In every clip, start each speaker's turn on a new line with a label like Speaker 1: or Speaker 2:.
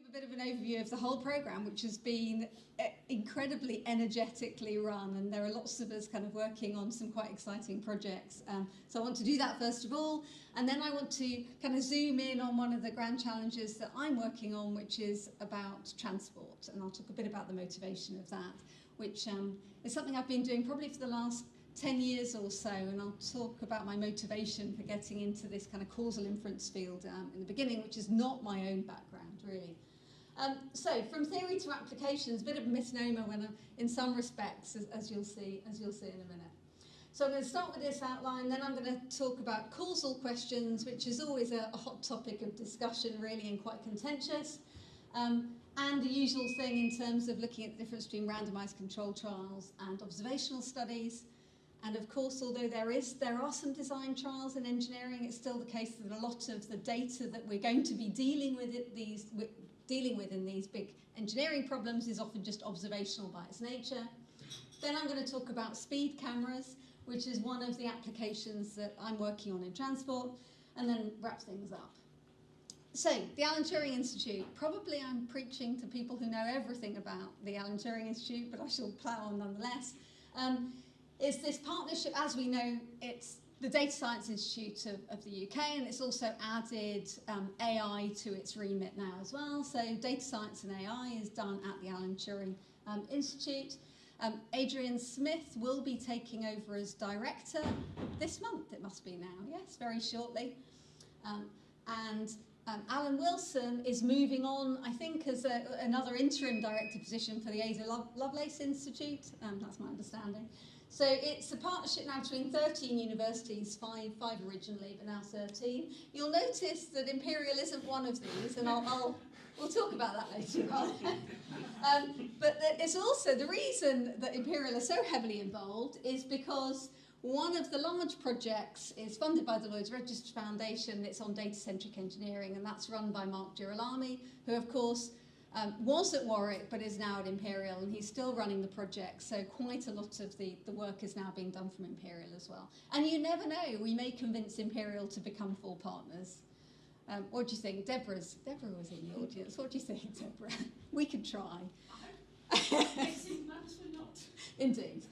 Speaker 1: a bit of an overview of the whole programme, which has been incredibly energetically run, and there are lots of us kind of working on some quite exciting projects. So I want to do that first of all, and then I want to kind of zoom in on one of the grand challenges that I'm working on, which is about transport, and I'll talk a bit about the motivation of that, which is something I've been doing probably for the last 10 years or so, and I'll talk about my motivation for getting into this kind of causal inference field in the beginning, which is not my own background, really. So from theory to applications, a bit of a misnomer when in some respects, as you'll see in a minute. So I'm going to start with this outline, then I'm going to talk about causal questions, which is always a hot topic of discussion, really, and quite contentious. And the usual thing in terms of looking at the difference between randomized controlled trials and observational studies. And of course, although there are some design trials in engineering, it's still the case that a lot of the data that we're going to be dealing with in these big engineering problems is often just observational by its nature. Then I'm going to talk about speed cameras, which is one of the applications that I'm working on in transport, and then wrap things up. So, the Alan Turing Institute. Probably I'm preaching to people who know everything about the Alan Turing Institute, but I shall plough on nonetheless. Is this partnership, as we know, it's the Data Science Institute of the UK, and it's also added AI to its remit now as well. So data science and AI is done at the Alan Turing Institute. Adrian Smith will be taking over as director this month, it must be now, yes, very shortly. Alan Wilson is moving on, I think, as another interim director position for the Ada Lovelace Institute, that's my understanding. So it's a partnership now between 13 universities, five originally, but now 13. You'll notice that Imperial isn't one of these, and we'll talk about that later on. But it's also the reason that Imperial are so heavily involved is because one of the large projects is funded by the Lloyd's Register Foundation. It's on data-centric engineering, and that's run by Mark Girolami, who, of course, was at Warwick but is now at Imperial, and he's still running the project, so quite a lot of the work is now being done from Imperial as well. And you never know, we may convince Imperial to become full partners. What do you think? Deborah was in the audience. What do you think, Deborah? We could try.
Speaker 2: Yes, we're not.
Speaker 1: Indeed.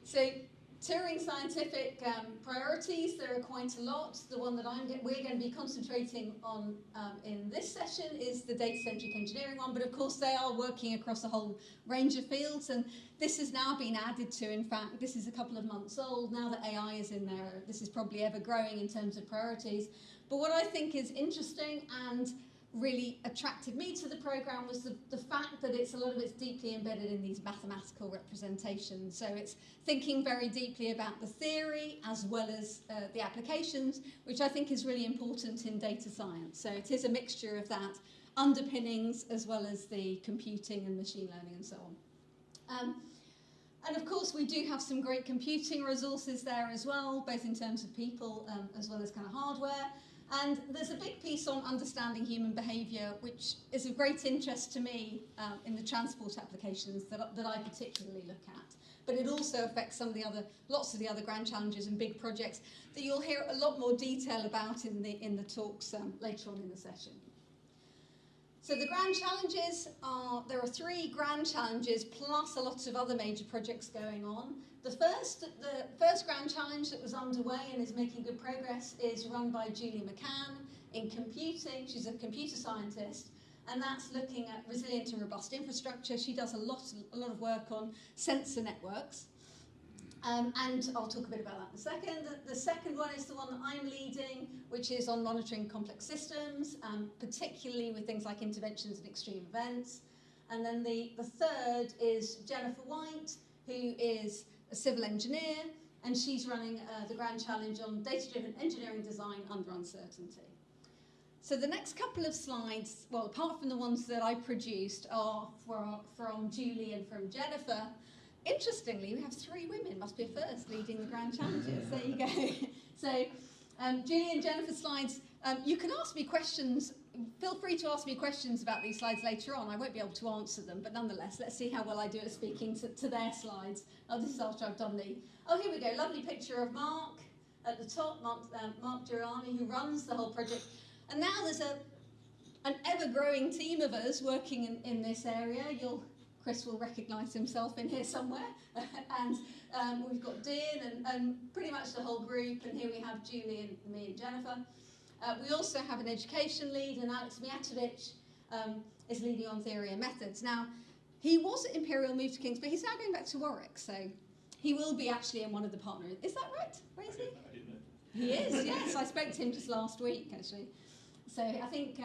Speaker 1: So, Turing scientific priorities, there are quite a lot. The one that we're going to be concentrating on in this session is the data-centric engineering one, but of course they are working across a whole range of fields, and this has now been added to. In fact, this is a couple of months old. Now that AI is in there, this is probably ever growing in terms of priorities. But what I think is interesting and really attracted me to the programme was the fact that a lot of it's deeply embedded in these mathematical representations. So it's thinking very deeply about the theory as well as the applications, which I think is really important in data science. So it is a mixture of that underpinnings as well as the computing and machine learning and so on. And of course, we do have some great computing resources there as well, both in terms of people as well as kind of hardware. And there's a big piece on understanding human behaviour, which is of great interest to me in the transport applications that I particularly look at. But it also affects lots of the other grand challenges and big projects that you'll hear a lot more detail about in the talks later on in the session. So the grand challenges there are 3 grand challenges plus a lot of other major projects going on. The first grand challenge that was underway and is making good progress is run by Julie McCann in computing. She's a computer scientist, and that's looking at resilient and robust infrastructure. She does a lot of work on sensor networks. And I'll talk a bit about that in a second. The second one is the one that I'm leading, which is on monitoring complex systems, particularly with things like interventions and extreme events. And then the third is Jennifer White, who is a civil engineer, and she's running the grand challenge on data-driven engineering design under uncertainty. So the next couple of slides, well, apart from the ones that I produced, are from Julie and from Jennifer. Interestingly, we have 3 women, must be a first, leading the grand challenges. There you go. So Julie and Jennifer's slides, you can ask me questions. Feel free to ask me questions about these slides later on. I won't be able to answer them, but nonetheless, let's see how well I do at speaking to their slides. Oh, this is after I've done oh, here we go, lovely picture of Mark at the top, Mark Girolami, who runs the whole project. And now there's an ever-growing team of us working in this area. Chris will recognise himself in here somewhere. And we've got Dean and pretty much the whole group. And here we have Julie and me and Jennifer. We also have an education lead, and Alex Mijatovic is leading on theory and methods. Now, he was at Imperial, moved to King's, but he's now going back to Warwick, so he will be actually in one of the partners. Is that right? Where is he?
Speaker 3: I didn't know.
Speaker 1: He is, yes. I spoke to him just last week, actually. So I think,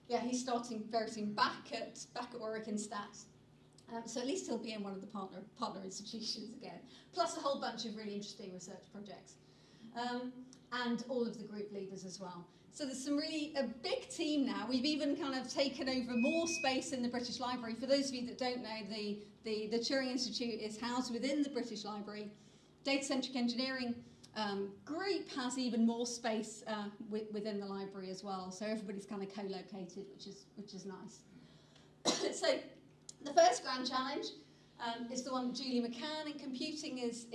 Speaker 1: yeah, he's starting very soon back at Warwick in Stats. So at least he'll be in one of the partner institutions again, plus a whole bunch of really interesting research projects, and all of the group leaders as well. So there's a big team now. We've even kind of taken over more space in the British Library. For those of you that don't know, the Turing Institute is housed within the British Library. Data-centric engineering group has even more space within the library as well. So everybody's kind of co-located, which is nice. So the first grand challenge is the one that Julie McCann in computing is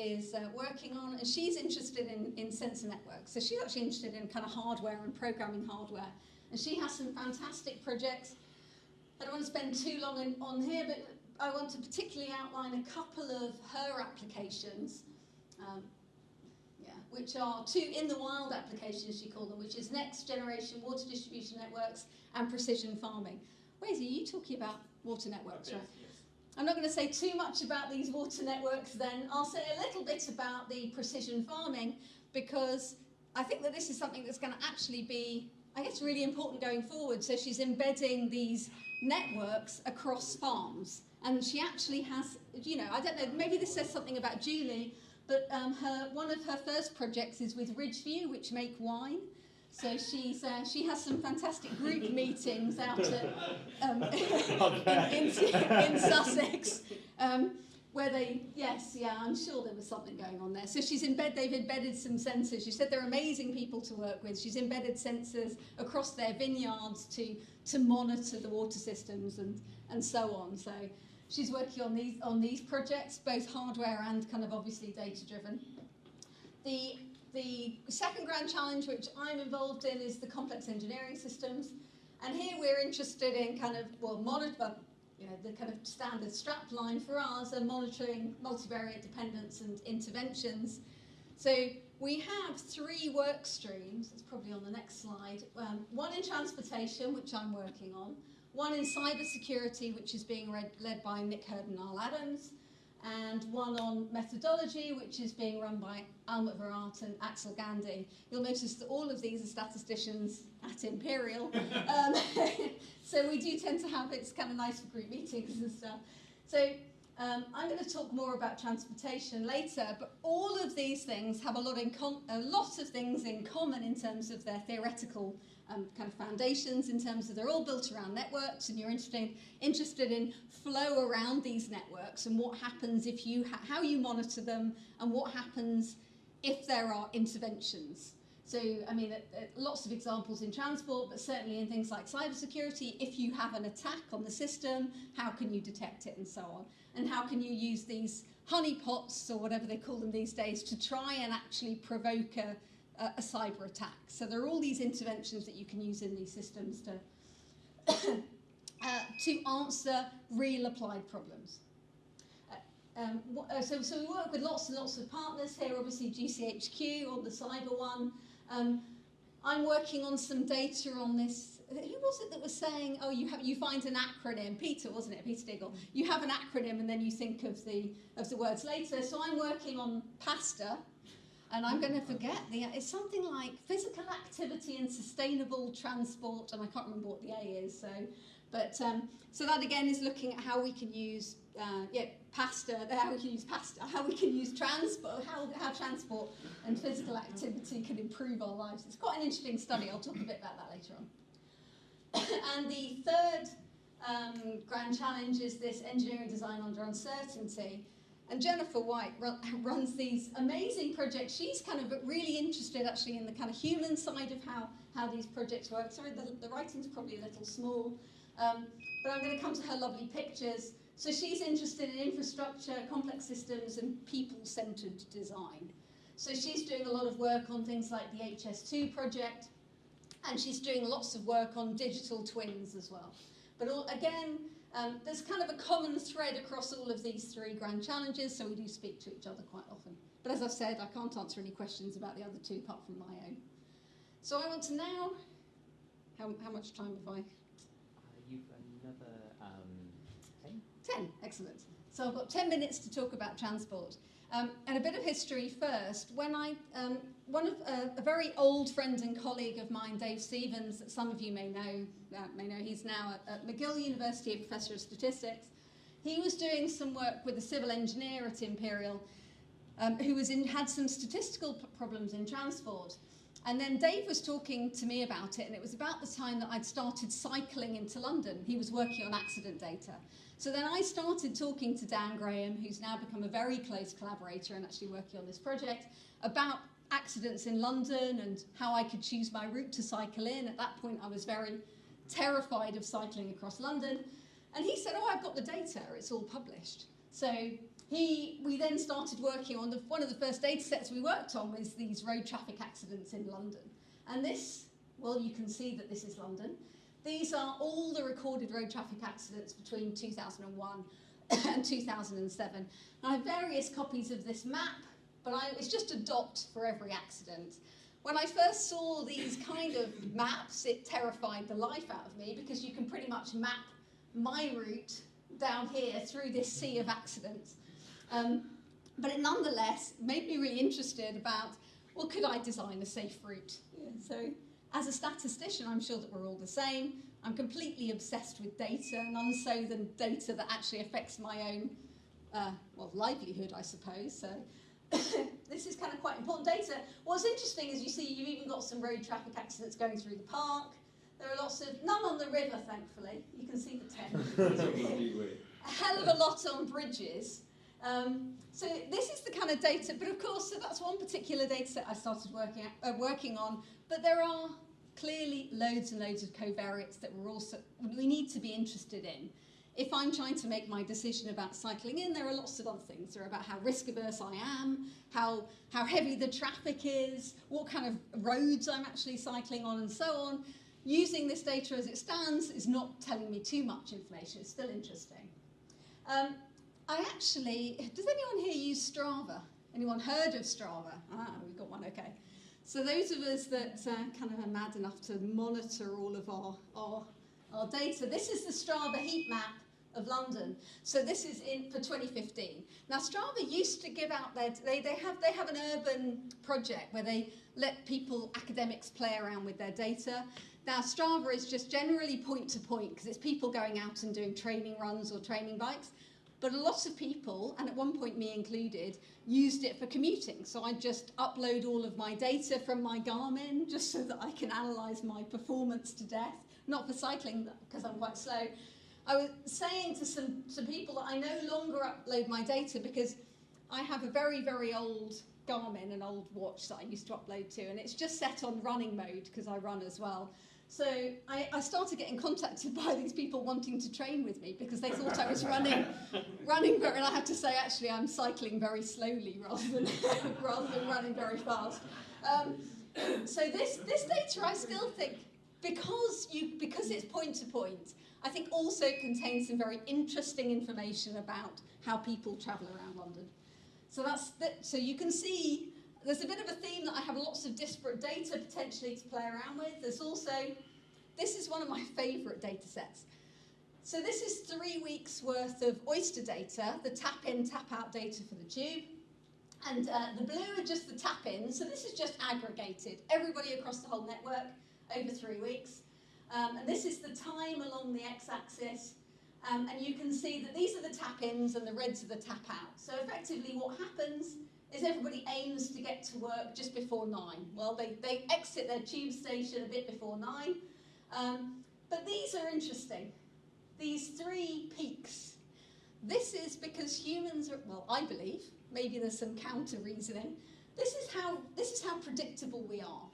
Speaker 1: working on, and she's interested in sensor networks. So she's actually interested in kind of hardware and programming hardware, and she has some fantastic projects. I don't want to spend too long on here, but I want to particularly outline a couple of her applications, which are two in-the-wild applications, she called them, which is next generation water distribution networks and precision farming. Weisi, are you talking about water networks, right?
Speaker 3: Yes.
Speaker 1: I'm not going to say too much about these water networks then. I'll say a little bit about the precision farming, because I think that this is something that's going to actually be, I guess, really important going forward. So she's embedding these networks across farms. And she actually has, I don't know, maybe this says something about Julie, but one of her first projects is with Ridgeview, which make wine. So she has some fantastic group meetings out at, in Sussex, where I'm sure there was something going on there. So they've embedded some sensors. She said they're amazing people to work with. She's embedded sensors across their vineyards to monitor the water systems and so on. So she's working on these projects, both hardware and kind of obviously data-driven. The second grand challenge, which I'm involved in, is the complex engineering systems. And here we're interested in kind of, the kind of standard strap line for us are monitoring multivariate dependence and interventions. So we have 3 work streams, it's probably on the next slide. One in transportation, which I'm working on. One in cybersecurity, which is being led by Nick Hurd and Niall Adams. And one on methodology, which is being run by Almut Virat and Axel Gandhi. You'll notice that all of these are statisticians at Imperial. So we do tend to have, it's kind of nice for group meetings and stuff. So I'm going to talk more about transportation later, but all of these things have a lot of things in common in terms of their theoretical kind of foundations, in terms of they're all built around networks, and you're interested in flow around these networks and what happens if how you monitor them, and what happens if there are interventions. So, I mean, lots of examples in transport, but certainly in things like cybersecurity, if you have an attack on the system, how can you detect it and so on? And how can you use these honeypots, or whatever they call them these days, to try and actually provoke a cyber attack. So there are all these interventions that you can use in these systems to answer real applied problems. So we work with lots and lots of partners here, obviously GCHQ on the cyber one. I'm working on some data on this. Who was it that was saying, oh, you find an acronym? Peter, wasn't it? Peter Diggle. You have an acronym and then you think of the words later. So I'm working on PASTA. And I'm going to forget it's something like physical activity and sustainable transport, and I can't remember what the A is. So that again is looking at how we can use PASTA, how we can use transport, how transport and physical activity can improve our lives. It's quite an interesting study. I'll talk a bit about that later on. And the third grand challenge is this engineering design under uncertainty. And Jennifer White runs these amazing projects. She's kind of really interested actually in the kind of human side of how these projects work. Sorry, the writing's probably a little small, but I'm going to come to her lovely pictures. So she's interested in infrastructure, complex systems, and people-centered design. So she's doing a lot of work on things like the HS2 project, And she's doing lots of work on digital twins as well. But again, there's kind of a common thread across all of these three grand challenges, so we do speak to each other quite often. But as I've said, I can't answer any questions about the other two apart from my own. So I want to now, how much time have I?
Speaker 3: You've another 10?
Speaker 1: 10, excellent. So I've got 10 minutes to talk about transport. And a bit of history first. When a very old friend and colleague of mine, Dave Stevens, that some of you may know, he's now at McGill University, a professor of statistics. He was doing some work with a civil engineer at Imperial who had some statistical problems in transport. And then Dave was talking to me about it, and it was about the time that I'd started cycling into London. He was working on accident data. So then I started talking to Dan Graham, who's now become a very close collaborator and actually working on this project, about accidents in London and how I could choose my route to cycle in. At that point, I was very terrified of cycling across London. And he said, oh, I've got the data, it's all published. So we then started working on one of the first data sets we worked on was these road traffic accidents in London. And this, well, you can see that this is London. These are all the recorded road traffic accidents between 2001 and 2007. And I have various copies of this map, but it's just a dot for every accident. When I first saw these kind of maps, it terrified the life out of me because you can pretty much map my route down here through this sea of accidents. But it nonetheless made me really interested about, well, could I design a safe route? Yeah, so as a statistician, I'm sure that we're all the same. I'm completely obsessed with data, none so than data that actually affects my own, livelihood, I suppose. So this is kind of quite important data. What's interesting is you see you've even got some road traffic accidents going through the park. There are lots of, none on the river, thankfully. You can see the Thames. A hell of a lot on bridges. So this is the kind of data, but of course, so that's one particular data set I started working on, but there are clearly loads and loads of covariates that we need to be interested in. If I'm trying to make my decision about cycling in, there are lots of other things. They're about how risk averse I am, how heavy the traffic is, what kind of roads I'm actually cycling on, and so on. Using this data as it stands is not telling me too much information. It's still interesting. Does anyone here use Strava? Anyone heard of Strava? Ah, we've got one, okay. So those of us that kind of are mad enough to monitor all of our data, this is the Strava heat map of London. So this is for 2015. Now Strava used to give out they have an urban project where they let academics play around with their data. Now Strava is just generally point to point because it's people going out and doing training runs or training bikes. But a lot of people, and at one point me included, used it for commuting. So I just upload all of my data from my Garmin just so that I can analyse my performance to death. Not for cycling, because I'm quite slow. I was saying to some people that I no longer upload my data because I have a very, very old Garmin, an old watch that I used to upload to, and it's just set on running mode because I run as well. So I started getting contacted by these people wanting to train with me because they thought I was running very, and I had to say actually I'm cycling very slowly rather than running very fast. So this data I still think because it's point to point, I think also contains some very interesting information about how people travel around London. So you can see there's a bit of a theme that I have lots of disparate data potentially to play around with. There's also, this is one of my favourite data sets. So this is 3 weeks worth of Oyster data, the tap-in, tap-out data for the tube. And the blue are just the tap-in, so this is just aggregated, everybody across the whole network over 3 weeks. And this is the time along the x-axis. And you can see that these are the tap-ins and the reds are the tap-out. So effectively what happens is everybody aims to get to work just before 9. Well, they exit their tube station a bit before 9. But these are interesting. These 3 peaks. This is because humans are, well, I believe, maybe there's some counter reasoning, this is how predictable we are.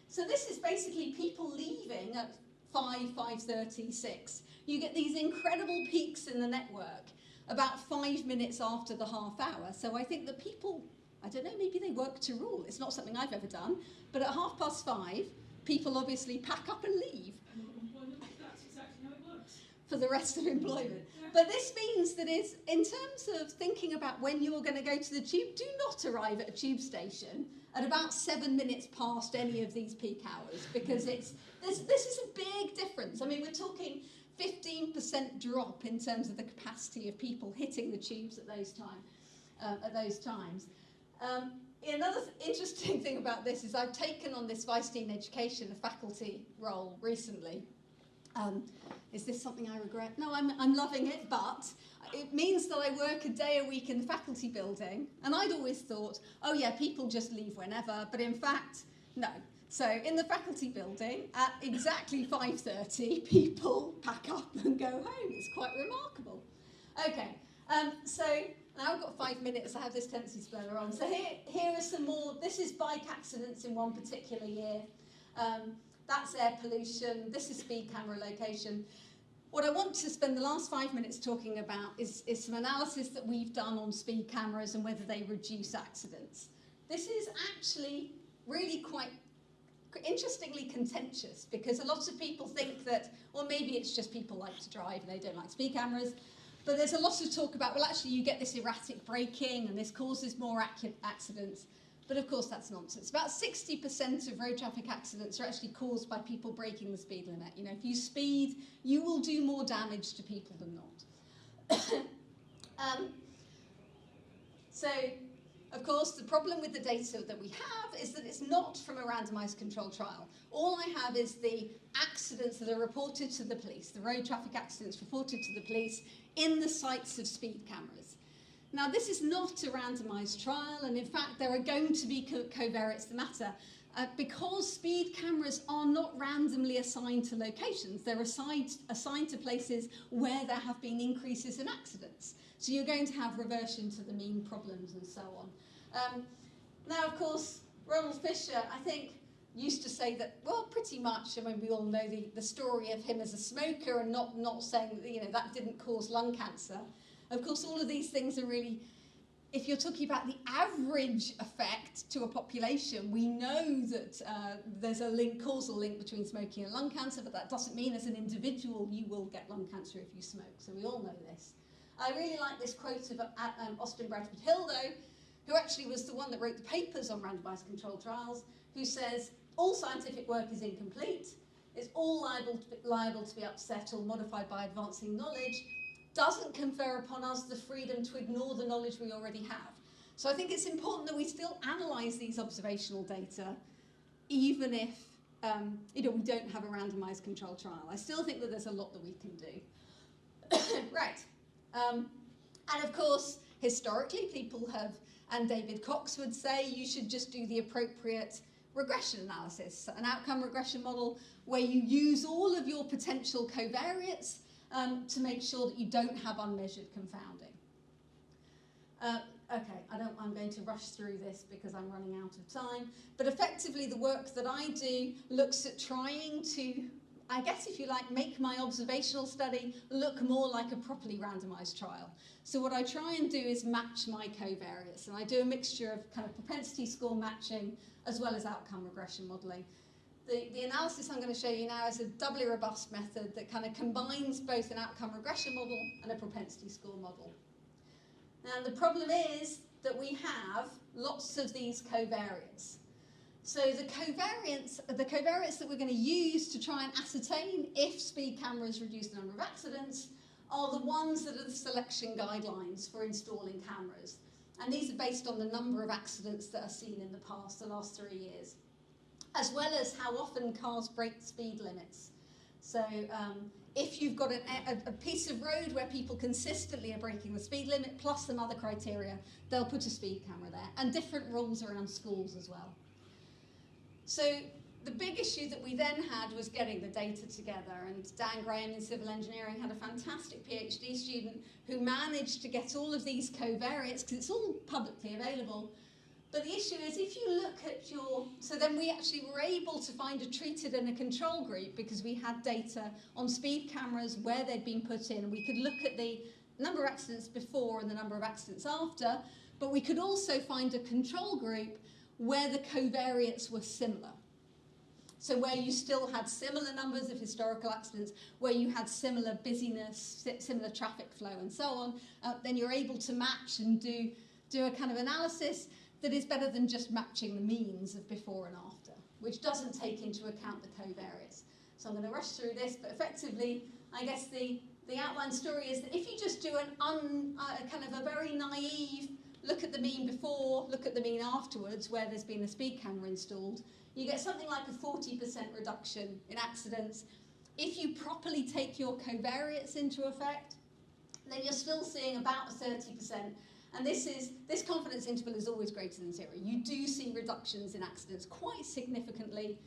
Speaker 1: So this is basically people leaving at 5:30, 6. You get these incredible peaks in the network about 5 minutes after the half hour. So I think that people, I don't know, maybe they work to rule. It's not something I've ever done. But at 5:30, people obviously pack up and leave
Speaker 2: And employment, that's exactly how it works.
Speaker 1: for the rest of employment.
Speaker 2: Yeah.
Speaker 1: But this means that is, in terms of thinking about when you're going to go to the tube, do not arrive at a tube station at about 7 minutes past any of these peak hours, because this is a big difference. I mean, we're talking 15% drop in terms of the capacity of people hitting the tubes at those times. Another interesting thing about this is I've taken on this Weisi in education, a faculty role recently. Is this something I regret? No, I'm loving it, but it means that I work a day a week in the faculty building, and I'd always thought, oh yeah, people just leave whenever, but in fact, no. So in the faculty building, at exactly 5:30, people pack up and go home. It's quite remarkable. Okay, so now I've got 5 minutes. I have this tendency to blur on. So here are some more. This is bike accidents in one particular year. That's air pollution. This is speed camera location. What I want to spend the last 5 minutes talking about is some analysis that we've done on speed cameras and whether they reduce accidents. This is actually really quite interestingly contentious, because a lot of people think that, well, maybe it's just people like to drive and they don't like speed cameras. But there's a lot of talk about, well, actually you get this erratic braking and this causes more accidents. But of course that's nonsense. About 60% of road traffic accidents are actually caused by people breaking the speed limit. You know, if you speed, you will do more damage to people than not. So, of course, the problem with the data that we have is that it's not from a randomized control trial. All I have is the accidents that are reported to the police, the road traffic accidents reported to the police in the sites of speed cameras. Now, this is not a randomized trial, and in fact, there are going to be covariates that matter. Because speed cameras are not randomly assigned to locations, they're assigned to places where there have been increases in accidents. So you're going to have reversion to the mean problems and so on. Now, of course, Ronald Fisher, I think, used to say that, well, pretty much, I mean, we all know the story of him as a smoker and not saying that, you know, that didn't cause lung cancer. Of course, all of these things are really, if you're talking about the average effect to a population, we know that there's a causal link between smoking and lung cancer, but that doesn't mean as an individual you will get lung cancer if you smoke. So we all know this. I really like this quote of Austin Bradford Hill, though, who actually was the one that wrote the papers on randomized controlled trials, who says, all scientific work is incomplete, it's all liable to be upset or modified by advancing knowledge, doesn't confer upon us the freedom to ignore the knowledge we already have. So I think it's important that we still analyse these observational data, even if we don't have a randomised control trial. I still think that there's a lot that we can do. Right. And of course, historically, people have, and David Cox would say, you should just do the appropriate regression analysis, an outcome regression model where you use all of your potential covariates to make sure that you don't have unmeasured confounding. Okay, I'm going to rush through this because I'm running out of time, but effectively the work that I do looks at trying to, I guess if you like, make my observational study look more like a properly randomized trial. So what I try and do is match my covariates, and I do a mixture of kind of propensity score matching as well as outcome regression modeling. The analysis I'm going to show you now is a doubly robust method that kind of combines both an outcome regression model and a propensity score model. Now the problem is that we have lots of these covariates. So the covariates that we're going to use to try and ascertain if speed cameras reduce the number of accidents are the ones that are the selection guidelines for installing cameras. And these are based on the number of accidents that are seen in the past, the last 3 years, as well as how often cars break speed limits. So if you've got a piece of road where people consistently are breaking the speed limit, plus some other criteria, they'll put a speed camera there, and different rules around schools as well. So the big issue that we then had was getting the data together, and Dan Graham in civil engineering had a fantastic PhD student who managed to get all of these covariates, because it's all publicly available. But the issue is, if you look at so then we actually were able to find a treated and a control group because we had data on speed cameras where they'd been put in, and we could look at the number of accidents before and the number of accidents after, but we could also find a control group where the covariates were similar. So where you still had similar numbers of historical accidents, where you had similar busyness, similar traffic flow and so on, then you're able to match and do a kind of analysis that is better than just matching the means of before and after, which doesn't take into account the covariates. So I'm going to rush through this, but effectively, I guess the outline story is that if you just do kind of a very naive look at the mean before, look at the mean afterwards, where there's been a speed camera installed, you get something like a 40% reduction in accidents. If you properly take your covariates into effect, then you're still seeing about 30%. And this confidence interval is always greater than 0. You do see reductions in accidents quite significantly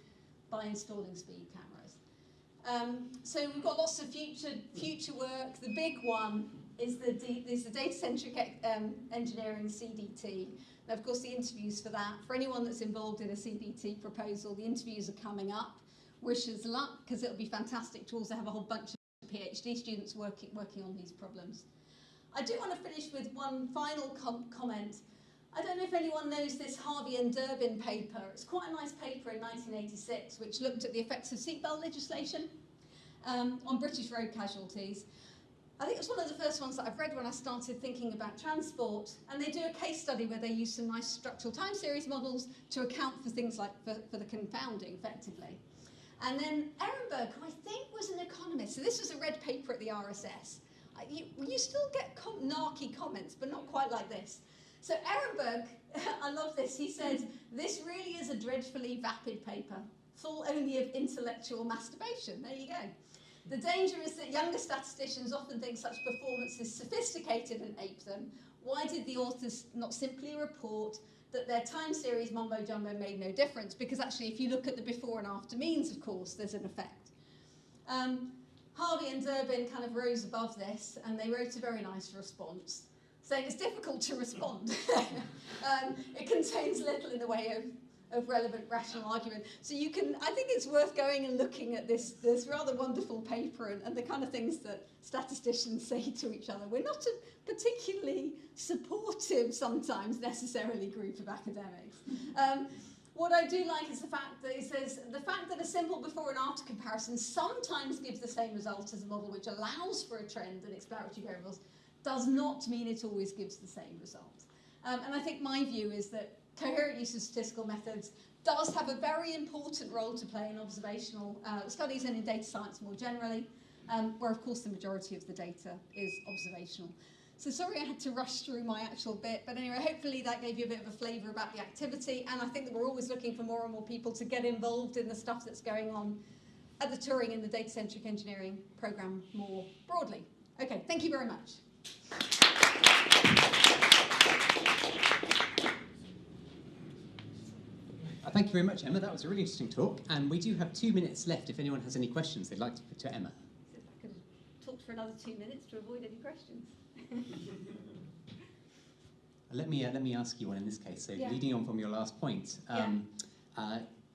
Speaker 1: by installing speed cameras. So we've got lots of future work. The big one is the data-centric engineering CDT. And of course, the interviews for that, for anyone that's involved in a CDT proposal, the interviews are coming up. Wish us luck, because it'll be fantastic to also have a whole bunch of PhD students working on these problems. I do want to finish with one final comment. I don't know if anyone knows this Harvey and Durbin paper. It's quite a nice paper in 1986, which looked at the effects of seatbelt legislation on British road casualties. I think it was one of the first ones that I've read when I started thinking about transport, and they do a case study where they use some nice structural time series models to account for things like for the confounding, effectively. And then Ehrenberg, who I think was an economist, so this was a red paper at the RSS. You still get narky comments, but not quite like this. So Ehrenberg, I love this, he said, this really is a dreadfully vapid paper, full only of intellectual masturbation. There you go. The danger is that younger statisticians often think such performance is sophisticated and ape them. Why did the authors not simply report that their time series mumbo-jumbo made no difference? Because actually, if you look at the before and after means, of course, there's an effect. Harvey and Durbin kind of rose above this, and they wrote a very nice response, saying it's difficult to respond. It contains little in the way of relevant rational argument. So you can, I think it's worth going and looking at this rather wonderful paper and the kind of things that statisticians say to each other. We're not a particularly supportive, sometimes necessarily, group of academics. What I do like is the fact that it says, the fact that a simple before and after comparison sometimes gives the same result as a model which allows for a trend and explanatory variables does not mean it always gives the same result. And I think my view is that coherent use of statistical methods does have a very important role to play in observational studies and in data science more generally, where of course the majority of the data is observational. So sorry I had to rush through my actual bit, but anyway, hopefully that gave you a bit of a flavour about the activity, and I think that we're always looking for more and more people to get involved in the stuff that's going on at the Turing and the data-centric engineering programme more broadly. Okay, thank you very much.
Speaker 3: Thank you very much, Emma. That was a really interesting talk. And we do have 2 minutes left if anyone has any questions they'd like to put to Emma.
Speaker 1: So if I could talk for another 2 minutes to avoid any questions.
Speaker 3: Let me ask you one in this case. So leading on from your last point,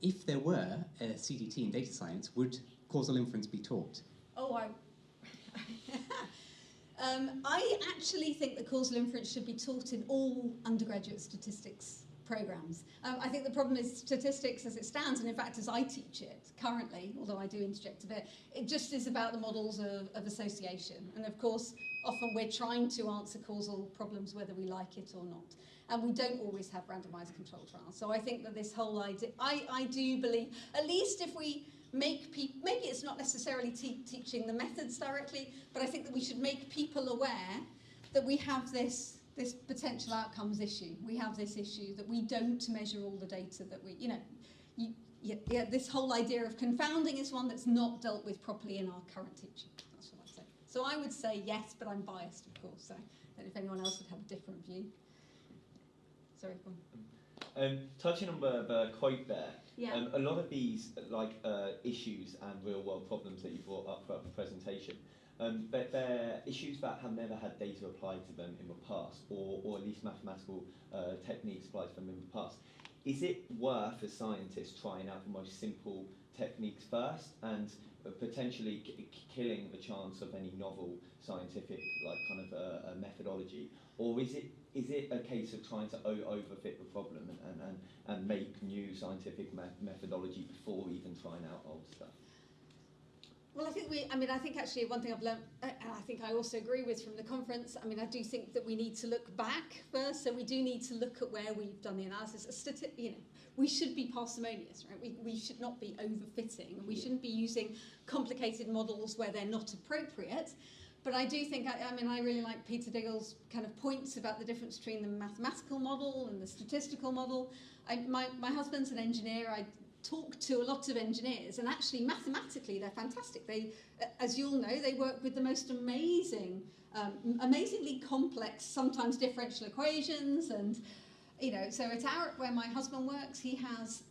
Speaker 3: if there were a CDT in data science, would causal inference be taught?
Speaker 1: Oh, I actually think that causal inference should be taught in all undergraduate statistics programs. I think the problem is statistics as it stands, and in fact as I teach it currently, although I do interject a bit, it just is about the models of association. And of course, often we're trying to answer causal problems whether we like it or not. And we don't always have randomized control trials. So I think that this whole idea, I do believe, at least if we make people, maybe it's not necessarily teaching the methods directly, but I think that we should make people aware that we have this potential outcomes issue. We have this issue that we don't measure all the data that we, this whole idea of confounding is one that's not dealt with properly in our current teaching. That's what I'd say. So I would say yes, but I'm biased, of course. So I don't know if anyone else would have a different view. Sorry, go on.
Speaker 4: Touching on the quote there,
Speaker 1: Yeah.
Speaker 4: a lot of these issues and real-world problems that you brought up throughout the presentation, they're issues that have never had data applied to them in the past, or at least mathematical techniques applied to them in the past. Is it worth a scientist trying out the most simple techniques first? And potentially killing the chance of any novel scientific methodology, or is it a case of trying to overfit the problem and make new scientific methodology before even trying out old stuff?
Speaker 1: Well, I think actually one thing I've learned, and I think I also agree with from the conference, I do think that we need to look back first, so we do need to look at where we've done the analysis. We should be parsimonious, right? We should not be overfitting, and we shouldn't be using complicated models where they're not appropriate. But I do think, I really like Peter Diggle's kind of points about the difference between the mathematical model and the statistical model. My husband's an engineer. I talk to a lot of engineers, and actually mathematically they're fantastic. They, as you'll know, they work with the most amazingly complex, sometimes differential equations, and so at Arup, where my husband works, he has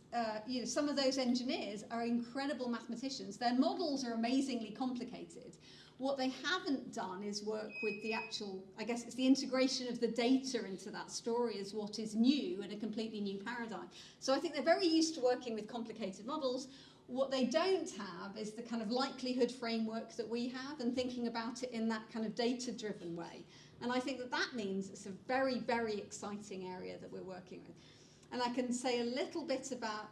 Speaker 1: some of those engineers are incredible mathematicians. Their models are amazingly complicated. What they haven't done is work with the actual, I guess it's the integration of the data into that story is what is new and a completely new paradigm. So I think they're very used to working with complicated models. What they don't have is the kind of likelihood framework that we have and thinking about it in that kind of data-driven way. And I think that means it's a very, very exciting area that we're working with. And I can say a little bit about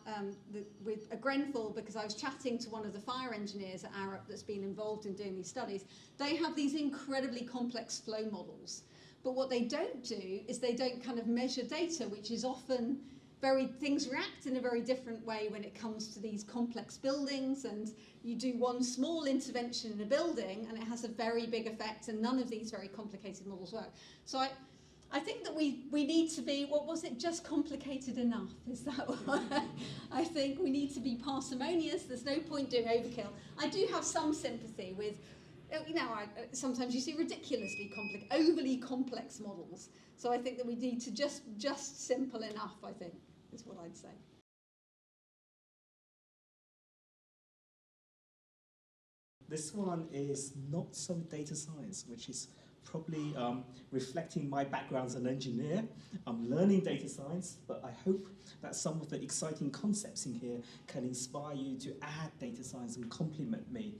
Speaker 1: with Grenfell, because I was chatting to one of the fire engineers at Arup that's been involved in doing these studies. They have these incredibly complex flow models. But what they don't do is they don't kind of measure data, which is often things react in a very different way when it comes to these complex buildings, and you do one small intervention in a building and it has a very big effect, and none of these very complicated models work. So I think that we need to be, just complicated enough? Is that what I think we need to be parsimonious. There's no point doing overkill. I do have some sympathy with, sometimes you see ridiculously overly complex models. So I think that we need to just simple enough, I think, is what I'd say.
Speaker 5: This one is not so data science, which is probably reflecting my background as an engineer. I'm learning data science, but I hope that some of the exciting concepts in here can inspire you to add data science and complement me.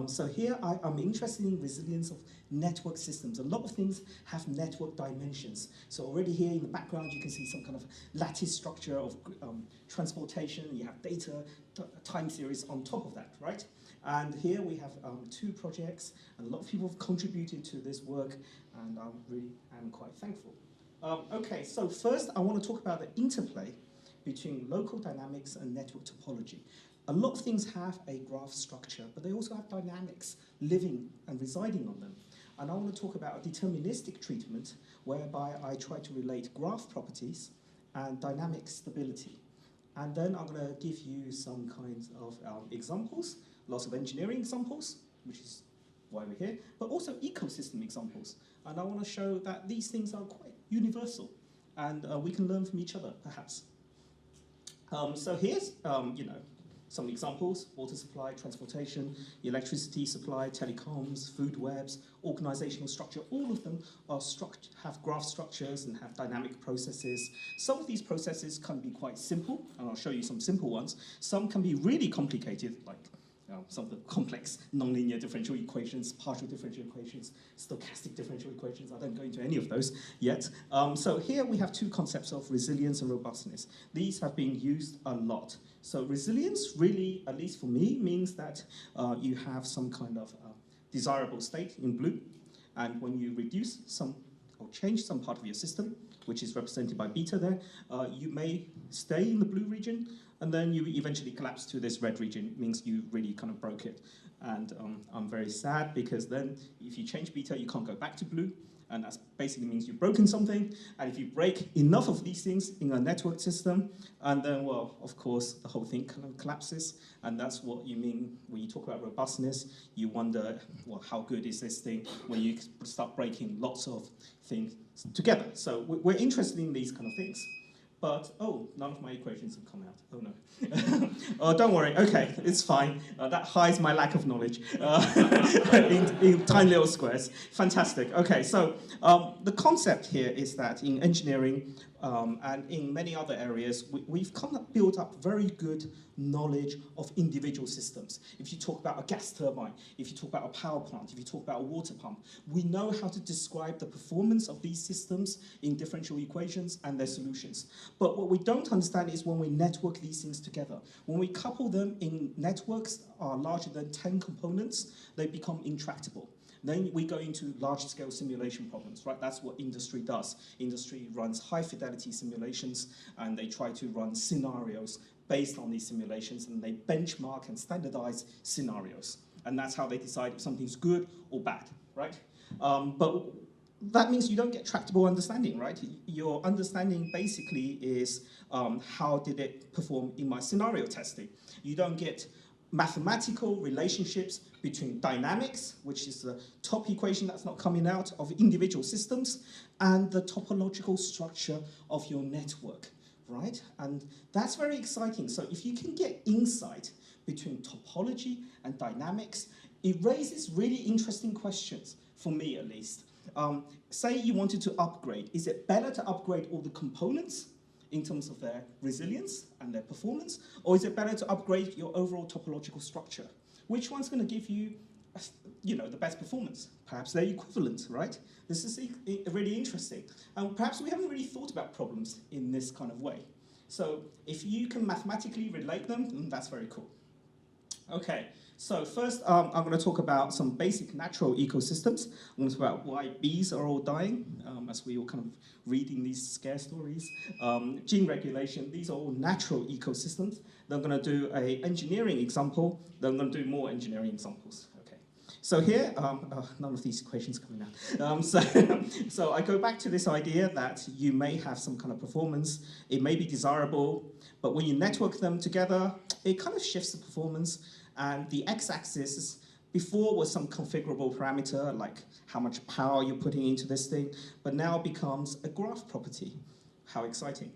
Speaker 5: So here I'm interested in resilience of network systems. A lot of things have network dimensions. So already here in the background you can see some kind of lattice structure of transportation. You have data time series on top of that, right? And here we have 2 projects, and a lot of people have contributed to this work, and I really am quite thankful. Okay, so first I want to talk about the interplay between local dynamics and network topology. A lot of things have a graph structure, but they also have dynamics living and residing on them. And I want to talk about a deterministic treatment whereby I try to relate graph properties and dynamic stability. And then I'm going to give you some kinds of examples. Lots of engineering examples, which is why we're here, but also ecosystem examples. And I want to show that these things are quite universal, and we can learn from each other, perhaps. So here's, some examples: water supply, transportation, electricity supply, telecoms, food webs, organizational structure. All of them are have graph structures and have dynamic processes. Some of these processes can be quite simple, and I'll show you some simple ones. Some can be really complicated, like some of the complex nonlinear differential equations, partial differential equations, stochastic differential equations. I don't go into any of those yet. So here we have 2 concepts of resilience and robustness. These have been used a lot. So resilience really, at least for me, means that you have some kind of desirable state in blue, and when you reduce some or change some part of your system, which is represented by beta there, you may stay in the blue region, and then you eventually collapse to this red region. It means you really kind of broke it. And I'm very sad, because then if you change beta, you can't go back to blue, and that basically means you've broken something. And if you break enough of these things in a network system, and then, well, of course, the whole thing kind of collapses. And that's what you mean when you talk about robustness. You wonder, well, how good is this thing when you start breaking lots of things together? So we're interested in these kind of things. But, oh, none of my equations have come out. Oh, no. Oh, don't worry. OK, it's fine. That hides my lack of knowledge in tiny little squares. Fantastic. OK, so the concept here is that in engineering, and in many other areas, we've kind of built up very good knowledge of individual systems. If you talk about a gas turbine, if you talk about a power plant, if you talk about a water pump, we know how to describe the performance of these systems in differential equations and their solutions. But what we don't understand is when we network these things together. When we couple them in networks are larger than 10 components, they become intractable. Then we go into large-scale simulation problems, right? That's what industry does. Industry runs high-fidelity simulations, and they try to run scenarios based on these simulations, and they benchmark and standardize scenarios. And that's how they decide if something's good or bad, right? But that means you don't get tractable understanding, right? Your understanding basically is how did it perform in my scenario testing. You don't get mathematical relationships between dynamics, which is the top equation that's not coming out of individual systems, and the topological structure of your network, right? And that's very exciting. So if you can get insight between topology and dynamics, it raises really interesting questions, for me at least. Say you wanted to upgrade. Is it better to upgrade all the components in terms of their resilience and their performance, or is it better to upgrade your overall topological structure? Which one's going to give you, the best performance? Perhaps they're equivalent, right? This is really interesting. And perhaps we haven't really thought about problems in this kind of way. So if you can mathematically relate them, that's very cool. Okay, so first I'm going to talk about some basic natural ecosystems. I'm going to talk about why bees are all dying, as we all kind of reading these scare stories. Gene regulation, these are all natural ecosystems. Then I'm going to do an engineering example. Then I'm going to do more engineering examples. Okay, so here, none of these equations coming out. So I go back to this idea that you may have some kind of performance. It may be desirable, but when you network them together, it kind of shifts the performance. And the x-axis before was some configurable parameter, like how much power you're putting into this thing, but now becomes a graph property. How exciting.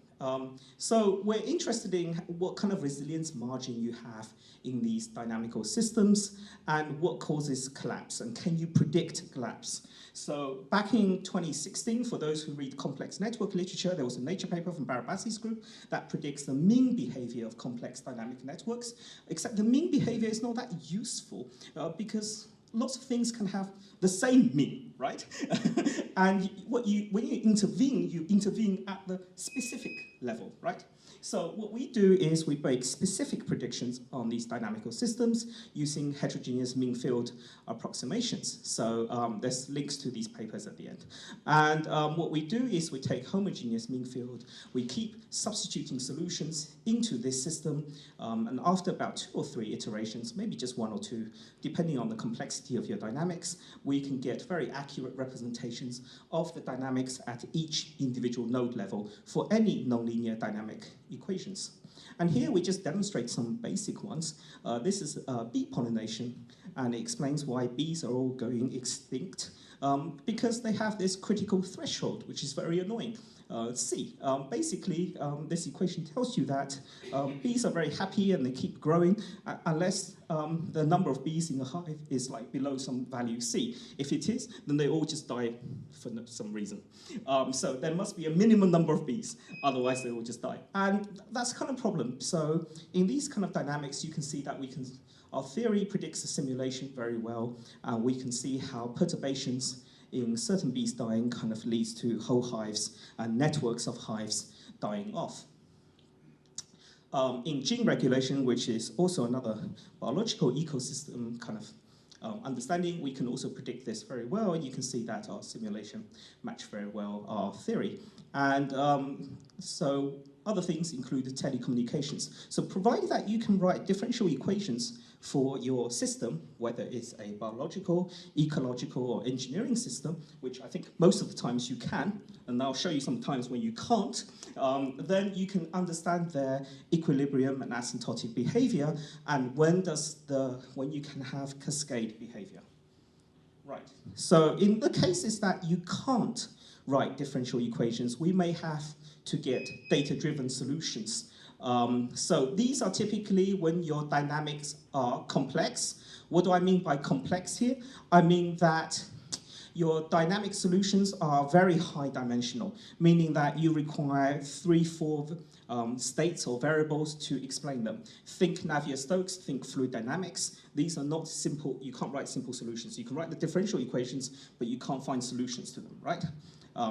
Speaker 5: So we're interested in what kind of resilience margin you have in these dynamical systems and what causes collapse, and can you predict collapse? So back in 2016, for those who read complex network literature, there was a Nature paper from Barabasi's group that predicts the mean behavior of complex dynamic networks, except the mean behavior is not that useful because lots of things can have the same mean, right? And when you intervene at the specific level, right? So what we do is we make specific predictions on these dynamical systems using heterogeneous mean field approximations. So there's links to these papers at the end. And what we do is we take homogeneous mean field, we keep substituting solutions into this system, and after about 2 or 3 iterations, maybe just 1 or 2, depending on the complexity of your dynamics, we can get very accurate representations of the dynamics at each individual node level for any nonlinear dynamic equations. And here we just demonstrate some basic ones. This is bee pollination, and it explains why bees are all going extinct because they have this critical threshold, which is very annoying. C. Basically, this equation tells you that bees are very happy and they keep growing unless the number of bees in the hive is like below some value C. If it is, then they all just die for some reason. So there must be a minimum number of bees, otherwise they will just die. And that's kind of a problem. So in these kind of dynamics, you can see that our theory predicts the simulation very well, and we can see how perturbations in certain bees dying kind of leads to whole hives and networks of hives dying off. In gene regulation, which is also another biological ecosystem kind of understanding, we can also predict this very well, and you can see that our simulation matched very well our theory. And so other things include telecommunications. So provided that you can write differential equations for your system, whether it's a biological, ecological, or engineering system, which I think most of the times you can, and I'll show you some times when you can't, then you can understand their equilibrium and asymptotic behavior, and when you can have cascade behavior. Right. So in the cases that you can't write differential equations, we may have to get data-driven solutions. So these are typically when your dynamics are complex. What do I mean by complex here? I mean that Your dynamic solutions are very high dimensional, meaning that you require 3-4 states or variables to explain them. Think Navier-Stokes, think fluid dynamics. These are not simple, you can't write simple solutions. You can write the differential equations, but you can't find solutions to them, right?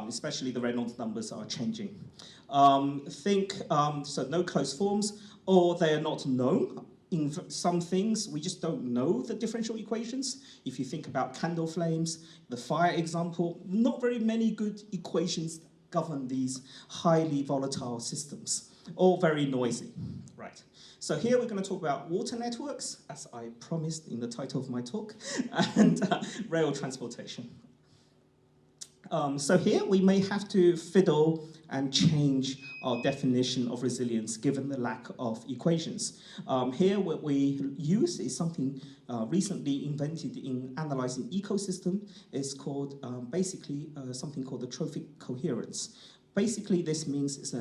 Speaker 5: Especially the Reynolds numbers are changing. So no closed forms, or they are not known. In some things, we just don't know the differential equations. If you think about candle flames, the fire example, not very many good equations govern these highly volatile systems, all very noisy, right? So here we're going to talk about water networks, as I promised in the title of my talk, and rail transportation. So here we may have to fiddle and change our definition of resilience given the lack of equations. Here what we use is something recently invented in analyzing ecosystem. It's called something called the trophic coherence. Basically this means it's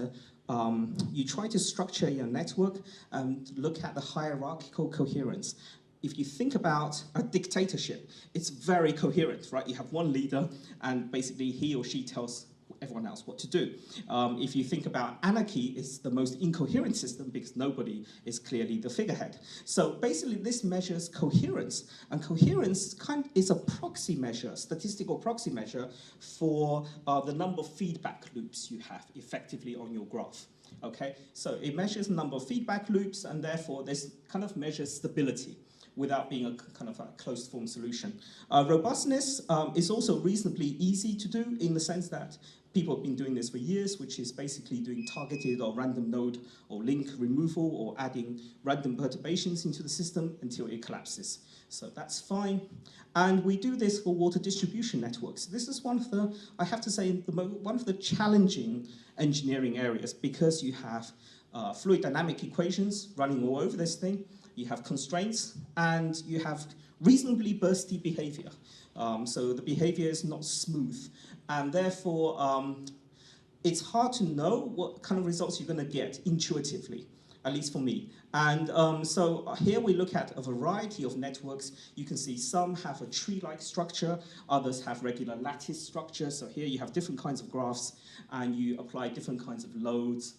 Speaker 5: you try to structure your network and look at the hierarchical coherence. If you think about a dictatorship, it's very coherent, right? You have one leader, and basically he or she tells everyone else what to do. If you think about anarchy, it's the most incoherent system because nobody is clearly the figurehead. So basically this measures coherence, and coherence is a proxy measure, statistical proxy measure for the number of feedback loops you have effectively on your graph. Okay, so it measures the number of feedback loops, and therefore this kind of measures stability without being a kind of a closed form solution. Robustness is also reasonably easy to do in the sense that people have been doing this for years, which is basically doing targeted or random node or link removal or adding random perturbations into the system until it collapses. So that's fine. And we do this for water distribution networks. This is one of the, I have to say, one of the challenging engineering areas because you have fluid dynamic equations running all over this thing. You have constraints, and you have reasonably bursty behavior. So the behavior is not smooth, and therefore it's hard to know what kind of results you're going to get intuitively, at least for me. And so here we look at a variety of networks. You can see some have a tree-like structure, others have regular lattice structure. So here you have different kinds of graphs, and you apply different kinds of loads.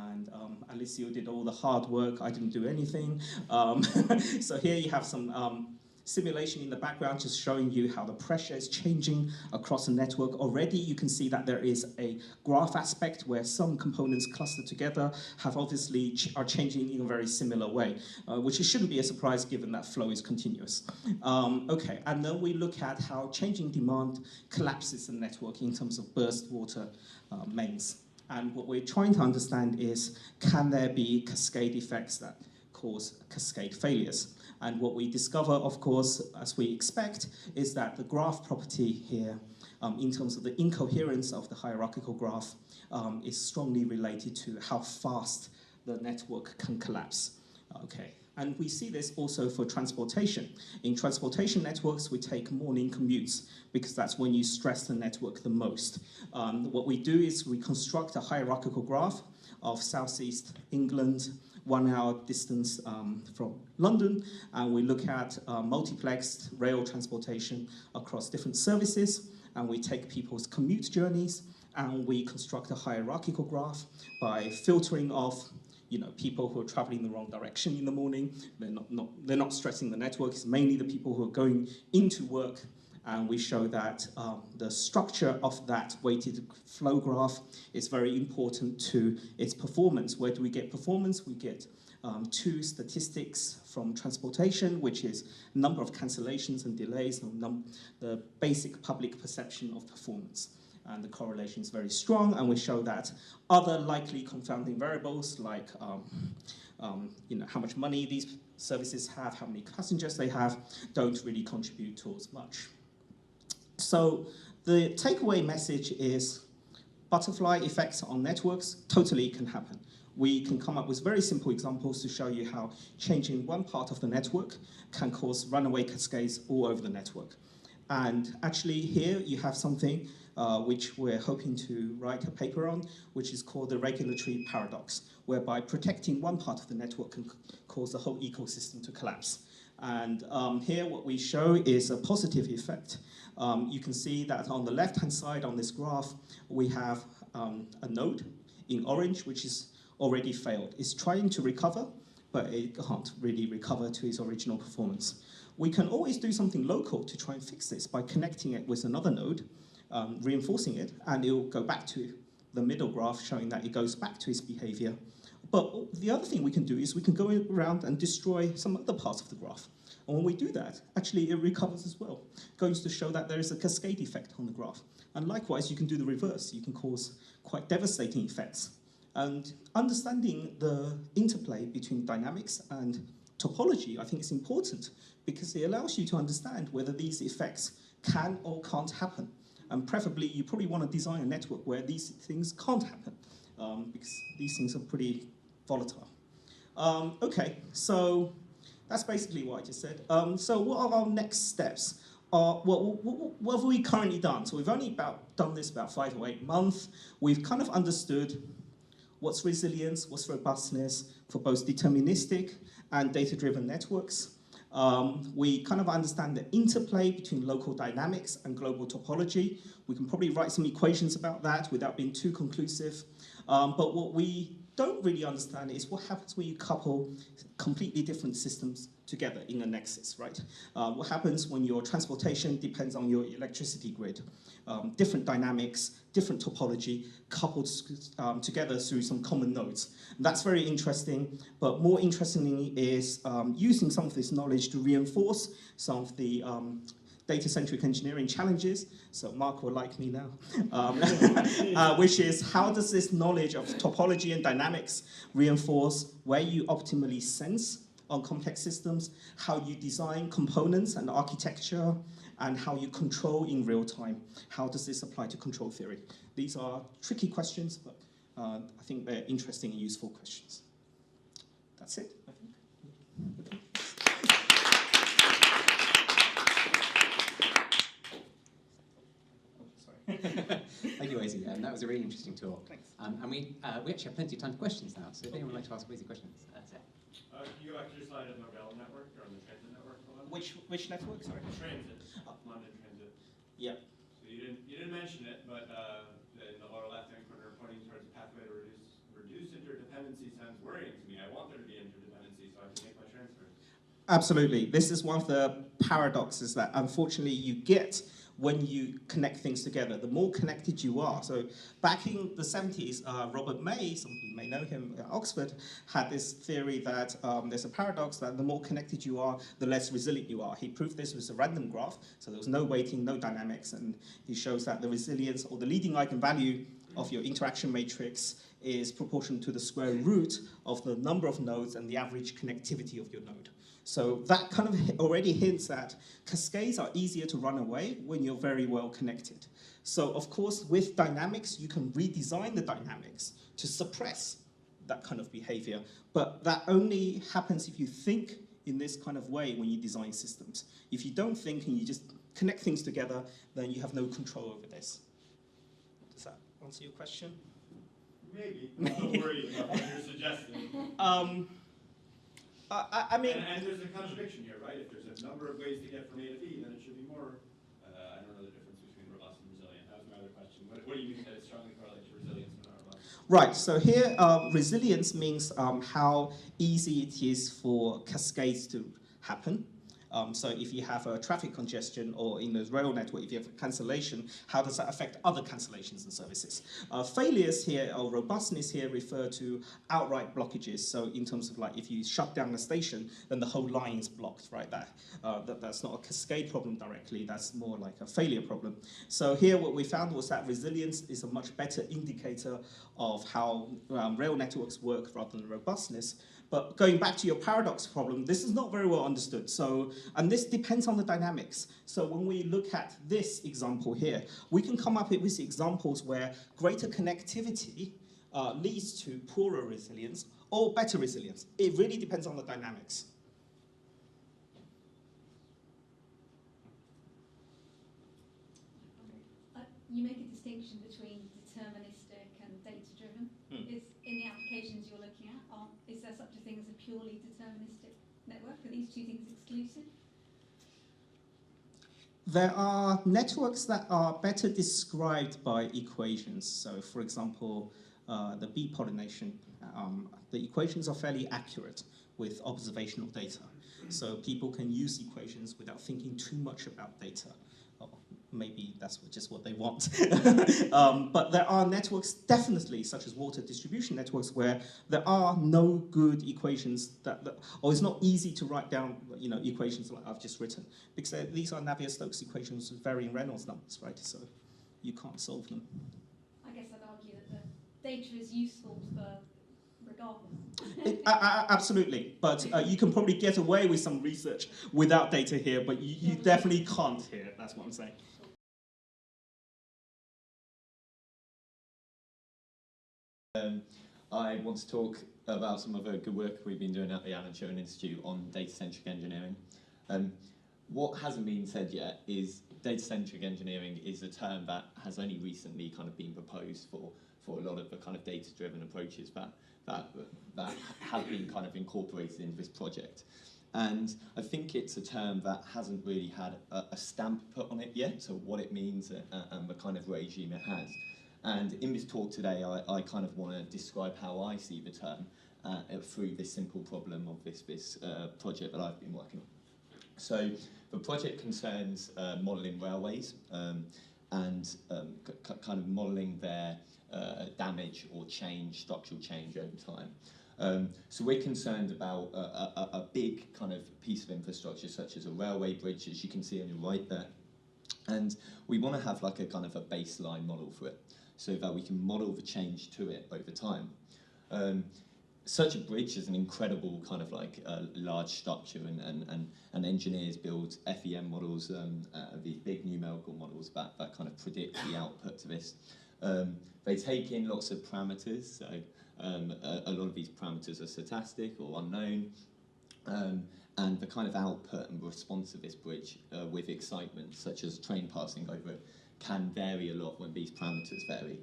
Speaker 5: And Alicio did all the hard work. I didn't do anything. So here you have some simulation in the background just showing you how the pressure is changing across the network. Already you can see that there is a graph aspect where some components clustered together have obviously are changing in a very similar way, which shouldn't be a surprise given that flow is continuous. Okay, and then we look at how changing demand collapses the network in terms of burst water mains. And what we're trying to understand is, can there be cascade effects that cause cascade failures? And what we discover, of course, as we expect, is that the graph property here, in terms of the incoherence of the hierarchical graph, is strongly related to how fast the network can collapse. Okay. And we see this also for transportation. In transportation networks, we take morning commutes because that's when you stress the network the most. What we do is we construct a hierarchical graph of southeast England, 1 hour distance from London, and we look at multiplexed rail transportation across different services, and we take people's commute journeys, and we construct a hierarchical graph by filtering off people who are traveling the wrong direction in the morning. They're not stressing the network. It's mainly the people who are going into work. And we show that the structure of that weighted flow graph is very important to its performance. Where do we get performance? We get two statistics from transportation, which is number of cancellations and delays, and the basic public perception of performance. And the correlation is very strong, and we show that other likely confounding variables like how much money these services have, how many passengers they have, don't really contribute towards much. So the takeaway message is butterfly effects on networks totally can happen. We can come up with very simple examples to show you how changing one part of the network can cause runaway cascades all over the network. And actually here you have something which we're hoping to write a paper on, which is called the regulatory paradox, whereby protecting one part of the network can cause the whole ecosystem to collapse. And here what we show is a positive effect. You can see that on the left-hand side on this graph, we have a node in orange, which is already failed. It's trying to recover, but it can't really recover to its original performance. We can always do something local to try and fix this by connecting it with another node, reinforcing it, and it will go back to the middle graph, showing that it goes back to its behavior. But the other thing we can do is we can go around and destroy some other parts of the graph. And when we do that, actually it recovers as well. It goes to show that there is a cascade effect on the graph. And likewise, you can do the reverse. You can cause quite devastating effects. And understanding the interplay between dynamics and topology, I think is important, because it allows you to understand whether these effects can or can't happen. And preferably, you probably want to design a network where these things can't happen, because these things are pretty volatile. Okay, so that's basically what I just said. So what are our next steps? What have we currently done? So we've only done this about 5 or 8 months. We've kind of understood what's resilience, what's robustness for both deterministic and data-driven networks. We kind of understand the interplay between local dynamics and global topology. We can probably write some equations about that without being too conclusive. But what we don't really understand is what happens when you couple completely different systems together in a nexus, right? What happens when your transportation depends on your electricity grid? Different dynamics, different topology, coupled together through some common nodes. And that's very interesting, but more interestingly is using some of this knowledge to reinforce some of the data-centric engineering challenges. So Mark will like me now, which is how does this knowledge of topology and dynamics reinforce where you optimally sense on complex systems, how you design components and architecture, and how you control in real time. How does this apply to control theory? These are tricky questions, but I think they're interesting and useful questions. That's it, I think. Okay.
Speaker 3: Thank you, Weisi. That was a really interesting talk.
Speaker 5: Thanks.
Speaker 3: And we actually have plenty of time for questions now, so if anyone would like to ask Weisi questions, that's it.
Speaker 6: Can you go back to your slide on the rail network, or on the transit network?
Speaker 5: Which network, sorry?
Speaker 6: Transit, London Transit.
Speaker 5: Yeah.
Speaker 6: So you didn't mention it, but in the lower left-hand corner, pointing towards a pathway to reduce interdependency sounds worrying to me. I want there to be interdependency so I can make my transfer.
Speaker 5: Absolutely. This is one of the paradoxes that unfortunately you get when you connect things together. The more connected you are. So back in the 70s, Robert May, some of you may know him at Oxford, had this theory that there's a paradox that the more connected you are, the less resilient you are. He proved this with a random graph, so there was no weighting, no dynamics, and he shows that the resilience or the leading eigenvalue of your interaction matrix is proportional to the square root of the number of nodes and the average connectivity of your node. So that kind of already hints at cascades are easier to run away when you're very well connected. So of course, with dynamics, you can redesign the dynamics to suppress that kind of behavior. But that only happens if you think in this kind of way when you design systems. If you don't think and you just connect things together, then you have no control over this. Does that answer your question?
Speaker 6: Maybe. I'm not worried about what you're suggesting.
Speaker 5: I mean...
Speaker 6: And there's a contradiction here, right? If there's a number of ways to get from A to B, then it should be more. I don't know the difference between robust and resilient. That was my other question. What do you mean that it strongly correlates to resilience but not robust?
Speaker 5: Right, so here resilience means how easy it is for cascades to happen. So if you have a traffic congestion or in the rail network, if you have a cancellation, how does that affect other cancellations and services? Failures here, or robustness here, refer to outright blockages. So in terms of like if you shut down a station, then the whole line is blocked right there. That's not a cascade problem directly, that's more like a failure problem. So here what we found was that resilience is a much better indicator of how rail networks work rather than robustness. But going back to your paradox problem, this is not very well understood. So, and this depends on the dynamics. So when we look at this example here, we can come up with examples where greater connectivity leads to poorer resilience or better resilience. It really depends on the dynamics.
Speaker 1: You make a distinction between deterministic and data-driven. Is in the applications you're looking at, is there such a thing as a purely deterministic
Speaker 2: network? Are these two things exclusive?
Speaker 5: There are networks that are better described by equations. So, for example, the bee pollination, the equations are fairly accurate with observational data. So people can use equations without thinking too much about data. Or maybe that's just what they want. But there are networks, definitely, such as water distribution networks, where there are no good equations or it's not easy to write down, equations like I've just written, because these are Navier-Stokes equations with varying Reynolds numbers, right? So you can't solve them.
Speaker 2: I guess I'd argue that the data is useful for regardless.
Speaker 5: Absolutely, but you can probably get away with some research without data here, but you definitely can't here, that's what I'm saying.
Speaker 4: I want to talk about some of the good work we've been doing at the Alan Turing Institute on data-centric engineering. What hasn't been said yet is data-centric engineering is a term that has only recently kind of been proposed for a lot of the kind of data-driven approaches that have been kind of incorporated into this project. And I think it's a term that hasn't really had a stamp put on it yet, so what it means and the kind of regime it has. And in this talk today, I kind of want to describe how I see the term through this simple problem of this project that I've been working on. So the project concerns modelling railways and kind of modelling their damage or structural change over time. So we're concerned about a big kind of piece of infrastructure such as a railway bridge, as you can see on your right there. And we want to have like a kind of a baseline model for it, so that we can model the change to it over time. Such a bridge is an incredible kind of like large structure, and engineers build FEM models, these big numerical models that kind of predict the output to this. They take in lots of parameters, so a lot of these parameters are stochastic or unknown, and the kind of output and response of this bridge with excitement, such as a train passing over it, can vary a lot when these parameters vary.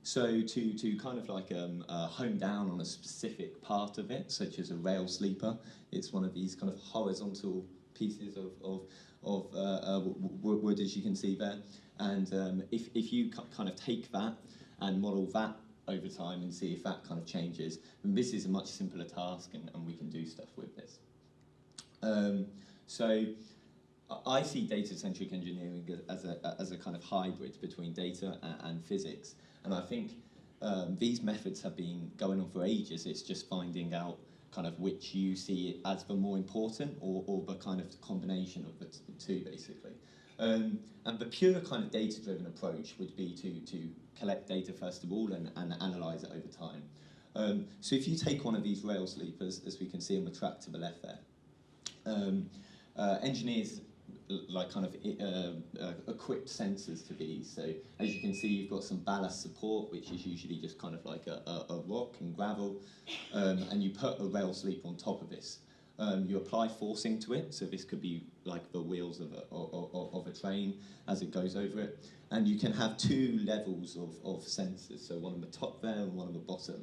Speaker 4: So to kind of like hone down on a specific part of it, such as a rail sleeper, it's one of these kind of horizontal pieces of wood, as you can see there. And if you kind of take that and model that over time and see if that kind of changes, then this is a much simpler task, and we can do stuff with this. So I see data-centric engineering as a kind of hybrid between data and physics, and I think these methods have been going on for ages. It's just finding out kind of which you see as the more important, or the kind of combination of the two, basically. And the pure kind of data-driven approach would be to collect data first of all and analyse it over time. So if you take one of these rail sleepers, as we can see on the track to the left there, engineers like kind of equipped sensors to these. So as you can see, you've got some ballast support, which is usually just kind of like a rock and gravel, and you put a rail sleeper on top of this. You apply forcing to it, so this could be like the wheels of a train as it goes over it, and you can have two levels of sensors, so one on the top there and one on the bottom.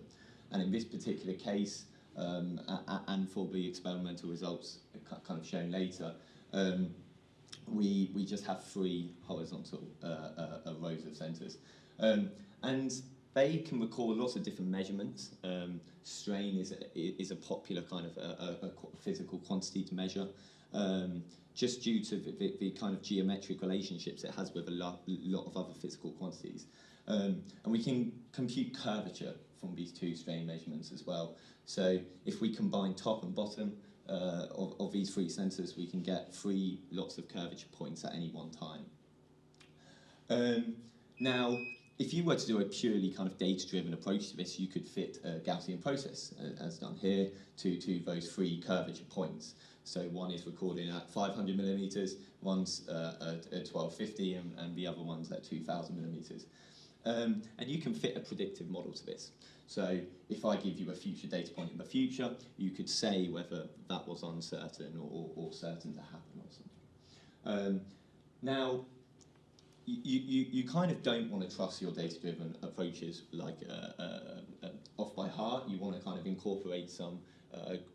Speaker 4: And in this particular case, and for the experimental results kind of shown later, we just have three horizontal rows of sensors. And they can record lots of different measurements. Strain is a popular kind of a physical quantity to measure, just due to the kind of geometric relationships it has with a lot of other physical quantities. And we can compute curvature from these two strain measurements as well. So if we combine top and bottom of these three sensors, we can get three lots of curvature points at any one time. Now, if you were to do a purely kind of data-driven approach to this, you could fit a Gaussian process, as done here, to those three curvature points. So one is recording at 500 millimeters, one's at 1250, and the other one's at 2000 millimeters. And you can fit a predictive model to this. So if I give you a future data point in the future, you could say whether that was uncertain or certain to happen or something. Now, you kind of don't want to trust your data-driven approaches like off by heart. You want to kind of incorporate some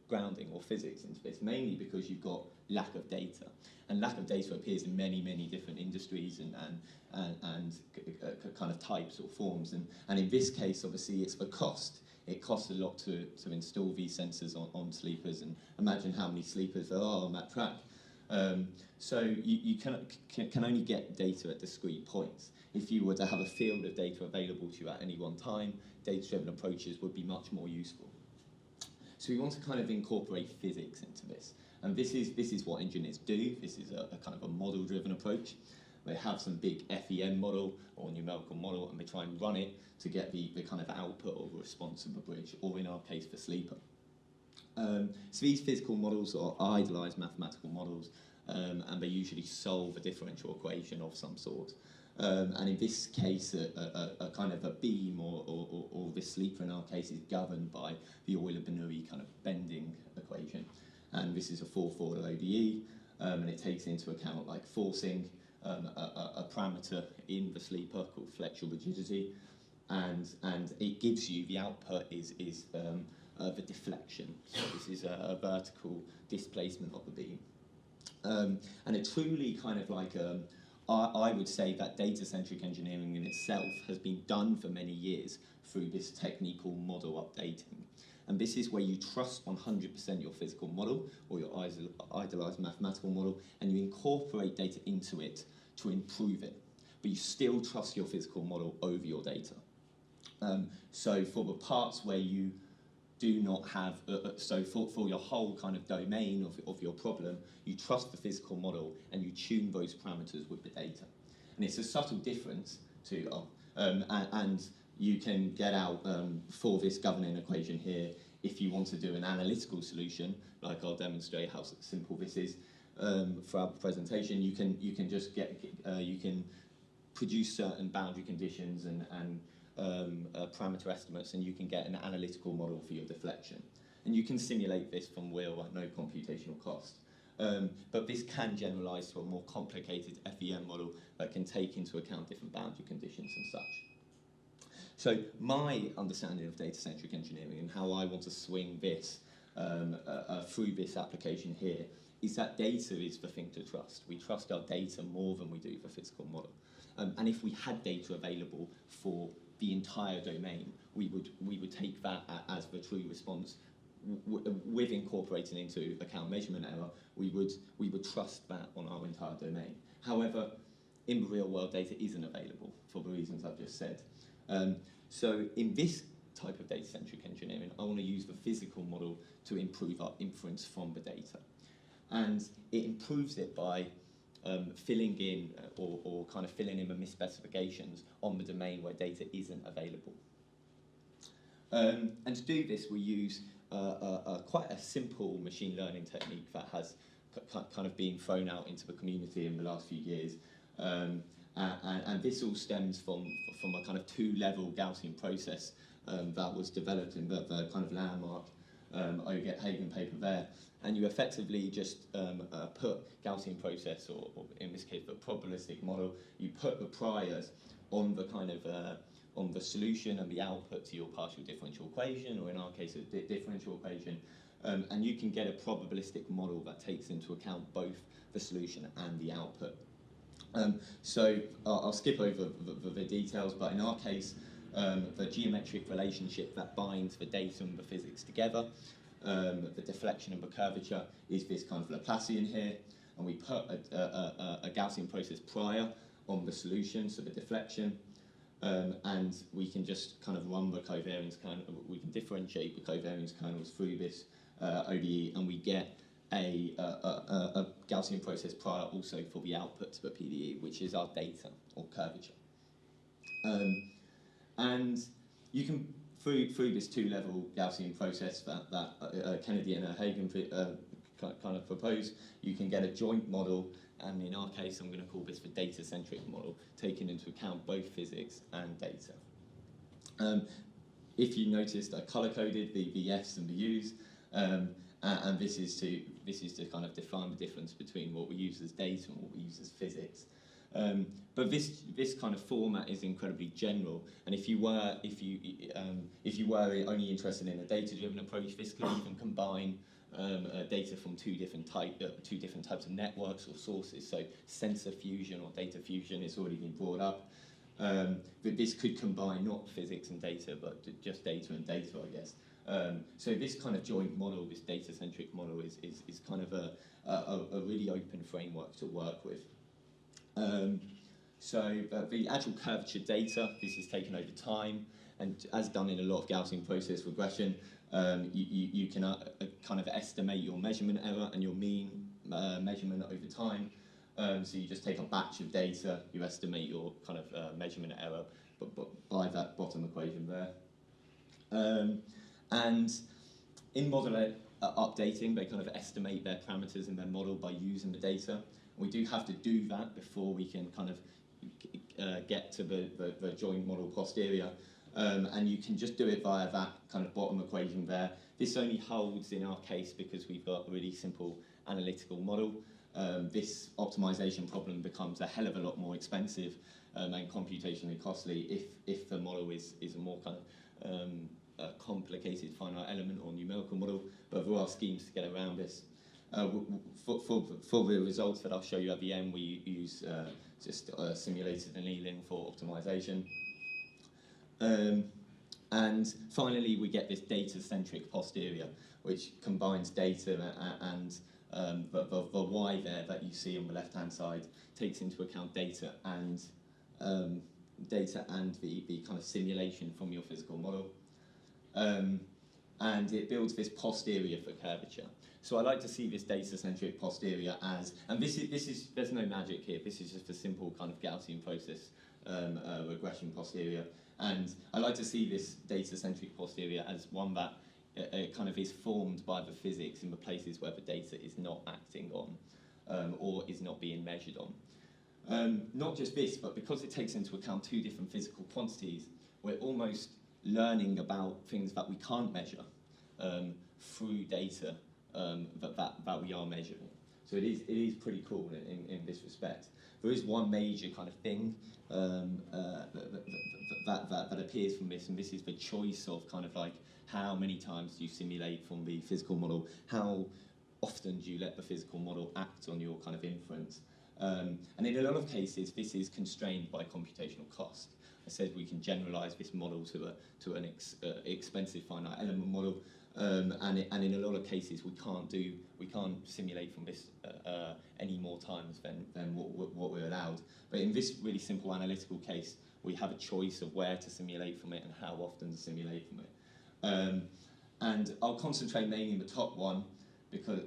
Speaker 4: grounding or physics into this, mainly because you've got lack of data. And lack of data appears in many, many different industries and kind of types or forms. And in this case, obviously, it's for cost. It costs a lot to install these sensors on sleepers, and imagine how many sleepers there are on that track. So you can only get data at discrete points. If you were to have a field of data available to you at any one time, data-driven approaches would be much more useful. So we want to kind of incorporate physics into this. And this is what engineers do. This is a kind of a model-driven approach. They have some big FEM model or numerical model, and they try and run it to get the kind of output or response of the bridge, or in our case, for sleeper. So these physical models are idealized mathematical models, and they usually solve a differential equation of some sort. And in this case, a kind of a beam or this sleeper in our case is governed by the Euler-Bernoulli kind of bending equation. And this is a 4-4 ODE, and it takes into account like forcing, a parameter in the sleeper called flexural rigidity, and it gives you the output is the deflection. So this is a vertical displacement of the beam. And it truly kind of like, I would say that data-centric engineering in itself has been done for many years through this technical model updating. And this is where you trust 100% your physical model or your idealized mathematical model, and you incorporate data into it to improve it. But you still trust your physical model over your data. So for the parts where you do not have, so for your whole kind of domain of your problem, you trust the physical model and you tune those parameters with the data. And it's a subtle difference to, and you can get out for this governing equation here, if you want to do an analytical solution, like I'll demonstrate how simple this is throughout the presentation, you can just you can produce certain boundary conditions and parameter estimates, and you can get an analytical model for your deflection. And you can simulate this from will at no computational cost. But this can generalize to a more complicated FEM model that can take into account different boundary conditions and such. So my understanding of data-centric engineering and how I want to swing this through this application here is that data is the thing to trust. We trust our data more than we do the physical model. And if we had data available for the entire domain, we would take that as the true response. With incorporating into account measurement error, we would trust that on our entire domain. However, in the real world, data isn't available for the reasons I've just said. So in this type of data-centric engineering, I want to use the physical model to improve our inference from the data. And it improves it by filling in or kind of filling in the misspecifications on the domain where data isn't available. And to do this, we use quite a simple machine learning technique that has kind of been thrown out into the community in the last few years. And this all stems from a kind of two-level Gaussian process that was developed in the kind of landmark Hagen paper there. And you effectively just put Gaussian process, or in this case, the probabilistic model, you put the priors on the kind of on the solution and the output to your partial differential equation, or in our case, a differential equation, and you can get a probabilistic model that takes into account both the solution and the output. So I'll skip over the details, but in our case, the geometric relationship that binds the data and the physics together, the deflection and the curvature, is this kind of Laplacian here, and we put a Gaussian process prior on the solution, so the deflection, and we can just kind of run the covariance kernel, we can differentiate the covariance kernels through this ODE, and we get a Gaussian process prior also for the output to the PDE, which is our data or curvature. And you can, through this two-level Gaussian process that Kennedy and Hagen kind of proposed, you can get a joint model, and in our case, I'm going to call this the data-centric model, taking into account both physics and data. If you noticed, I color-coded the F's and the U's, and this is to kind of define the difference between what we use as data and what we use as physics. But this kind of format is incredibly general, and if you were only interested in a data-driven approach, this could even combine data from two different types of networks or sources. So sensor fusion or data fusion has already been brought up. But this could combine not physics and data, but just data and data, I guess. So this kind of joint model, this data-centric model, is kind of a really open framework to work with. So the actual curvature data, this is taken over time, and as done in a lot of Gaussian process regression, you can kind of estimate your measurement error and your mean measurement over time. So you just take a batch of data, you estimate your kind of measurement error by that bottom equation there. And in model updating, they kind of estimate their parameters in their model by using the data. We do have to do that before we can kind of get to the joint model posterior. And you can just do it via that kind of bottom equation there. This only holds in our case because we've got a really simple analytical model. This optimization problem becomes a hell of a lot more expensive and computationally costly if the model is a more kind of a complicated finite element or numerical model, but there are schemes to get around this. For the results that I'll show you at the end, we use just simulated annealing for optimization. And finally, we get this data-centric posterior, which combines data and the Y there that you see on the left-hand side takes into account data and the kind of simulation from your physical model. And it builds this posterior for curvature. So I like to see this data-centric posterior as, and this is there's no magic here. This is just a simple kind of Gaussian process regression posterior. And I like to see this data-centric posterior as one that kind of is formed by the physics in the places where the data is not acting on or is not being measured on. Not just this, but because it takes into account two different physical quantities, we're almost learning about things that we can't measure through data that we are measuring. So it is pretty cool in this respect. There is one major kind of thing that appears from this, and this is the choice of kind of like how many times do you simulate from the physical model, how often do you let the physical model act on your kind of inference. And in a lot of cases, this is constrained by computational cost. I said we can generalize this model to an expensive finite element model, and in a lot of cases we can't simulate from this any more times than what we're allowed. But in this really simple analytical case, we have a choice of where to simulate from it and how often to simulate from it. And I'll concentrate mainly in the top one because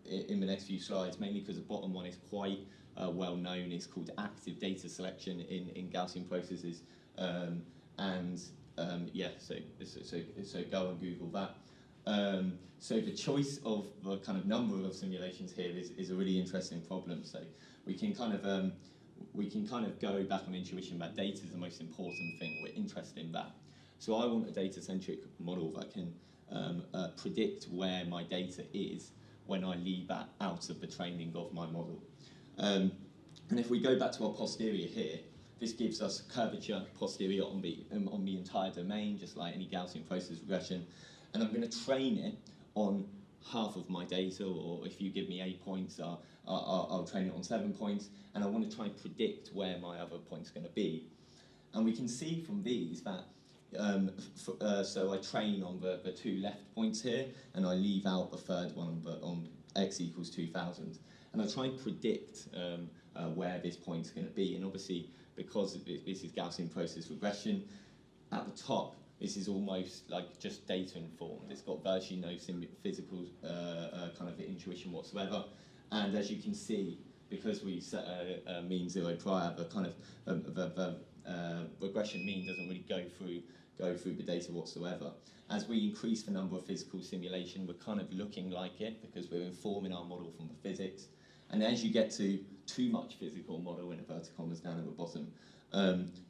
Speaker 4: in the next few slides, mainly because the bottom one is quite well known. It's called active data selection in Gaussian processes. Yeah, so go and Google that. So the choice of the kind of number of simulations here is a really interesting problem. So we can kind of go back on intuition that data is the most important thing. We're interested in that. So I want a data-centric model that can predict where my data is when I leave that out of the training of my model. And if we go back to our posterior here, this gives us curvature posterior on the entire domain, just like any Gaussian process regression. And I'm going to train it on half of my data, or if you give me 8 points, I'll train it on 7 points, and I want to try and predict where my other point's going to be. And we can see from these that, so I train on the two left points here, and I leave out the third one on x equals 2000. And I try and predict where this point's going to be. And obviously, because this is Gaussian process regression, at the top, this is almost like just data informed. It's got virtually no physical kind of intuition whatsoever. And as you can see, because we set a mean zero prior, the kind of the regression mean doesn't really go through the data whatsoever. As we increase the number of physical simulation, we're kind of looking like it because we're informing our model from the physics. And as you get to too much physical model in inverted commas down at the bottom,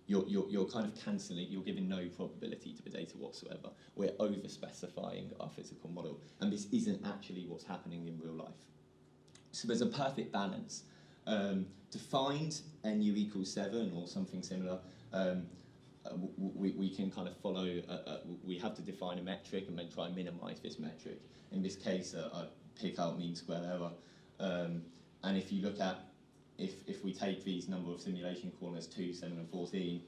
Speaker 4: you're kind of cancelling, you're giving no probability to the data whatsoever. We're over-specifying our physical model, and this isn't actually what's happening in real life. So there's a perfect balance Defined NU equals 7 or something similar, we can kind of follow, we have to define a metric and then try and minimize this metric. In this case, pick out mean square error. And if you look at, if we take these number of simulation corners 2, 7 and 14,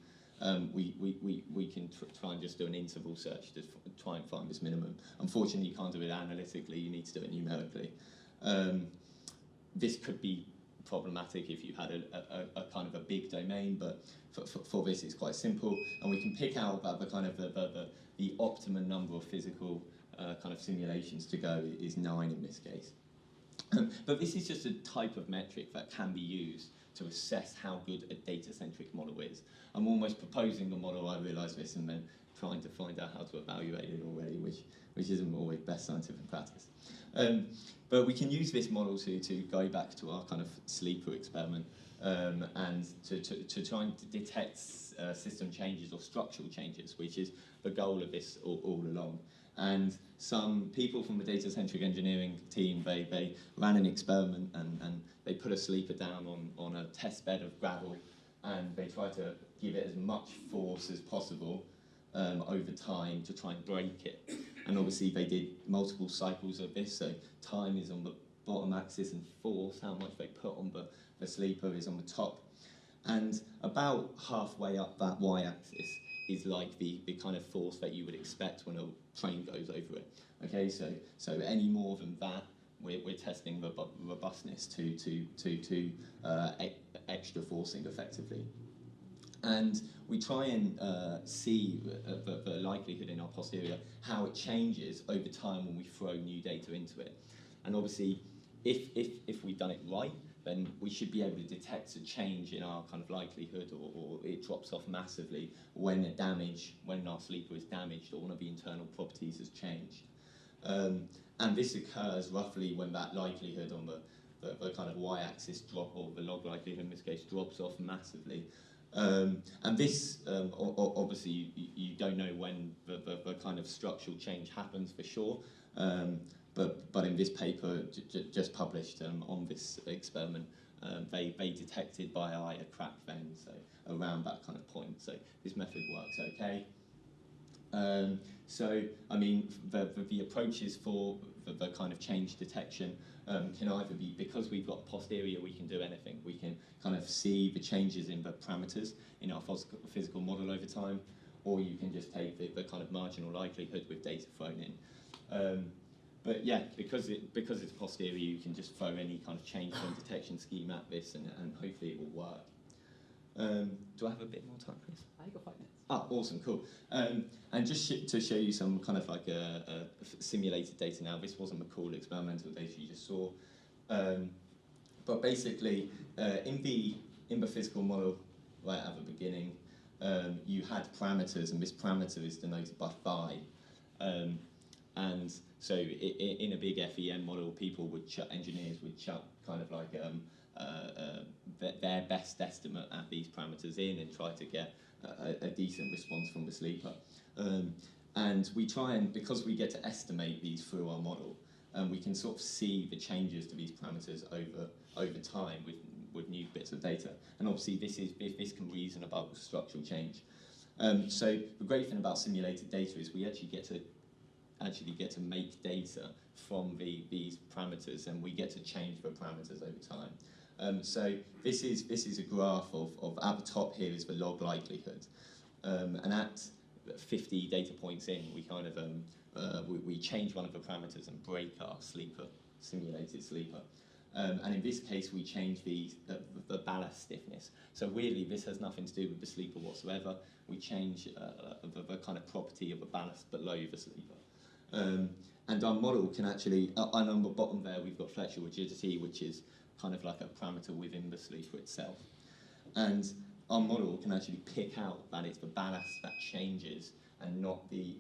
Speaker 4: we can try and just do an interval search to try and find this minimum. Unfortunately, you can't do it analytically, you need to do it numerically. This could be problematic if you had a kind of a big domain, but for this it's quite simple, and we can pick out that the kind of the optimum number of physical kind of simulations to go is 9 in this case. But this is just a type of metric that can be used to assess how good a data-centric model is. I'm almost proposing a model, I realise this, and then trying to find out how to evaluate it already, which isn't always best scientific practice. But we can use this model to go back to our kind of sleeper experiment and to try and detect system changes or structural changes, which is the goal of this all along. And some people from the data-centric engineering team, they ran an experiment and they put a sleeper down on a test bed of gravel, and they tried to give it as much force as possible over time to try and break it. And obviously they did multiple cycles of this, so time is on the bottom axis and force, how much they put on the sleeper, is on the top. And about halfway up that y-axis is like the kind of force that you would expect when a train goes over it. Okay, so any more than that, we're testing the robustness to extra forcing effectively. And we try and see the likelihood in our posterior, how it changes over time when we throw new data into it. And obviously, if we've done it right, then we should be able to detect a change in our kind of likelihood, or it drops off massively when our sleeper is damaged or one of the internal properties has changed. And this occurs roughly when that likelihood on the kind of y-axis drop, or the log likelihood in this case, drops off massively. And this, obviously, you don't know when the kind of structural change happens for sure. But in this paper just published on this experiment, they detected by eye a crack then, so around that kind of point. So this method works okay. So I mean, the approaches for the kind of change detection can either be, because we've got posterior, we can do anything. We can kind of see the changes in the parameters in our physical model over time, or you can just take the kind of marginal likelihood with data thrown in. But yeah, because it's posterior, you can just throw any kind of change point detection scheme at this, and hopefully it will work. Do I have a bit more time, please?
Speaker 3: You've got 5 minutes.
Speaker 4: Oh, awesome, cool. And just to show you some kind of like a simulated data now, this wasn't McCoy experimental data you just saw. But basically, in the physical model right at the beginning, you had parameters, and this parameter is denoted by phi. And so in a big FEM model, engineers would chuck kind of like their best estimate at these parameters in and try to get a decent response from the sleeper. And we try and, because we get to estimate these through our model, we can sort of see the changes to these parameters over time with new bits of data. And obviously this can reason about structural change. So the great thing about simulated data is we actually get to make data from these parameters, and we get to change the parameters over time. So this is a graph of at the top here is the log likelihood, and at 50 data points in, we kind of we change one of the parameters and break our simulated sleeper. And in this case, we change the ballast stiffness. So really, this has nothing to do with the sleeper whatsoever. We change the kind of property of the ballast below the sleeper. And our model can actually, and on the bottom there, we've got flexural rigidity, which is kind of like a parameter within the sleeper itself. And our model can actually pick out that it's the ballast that changes and not the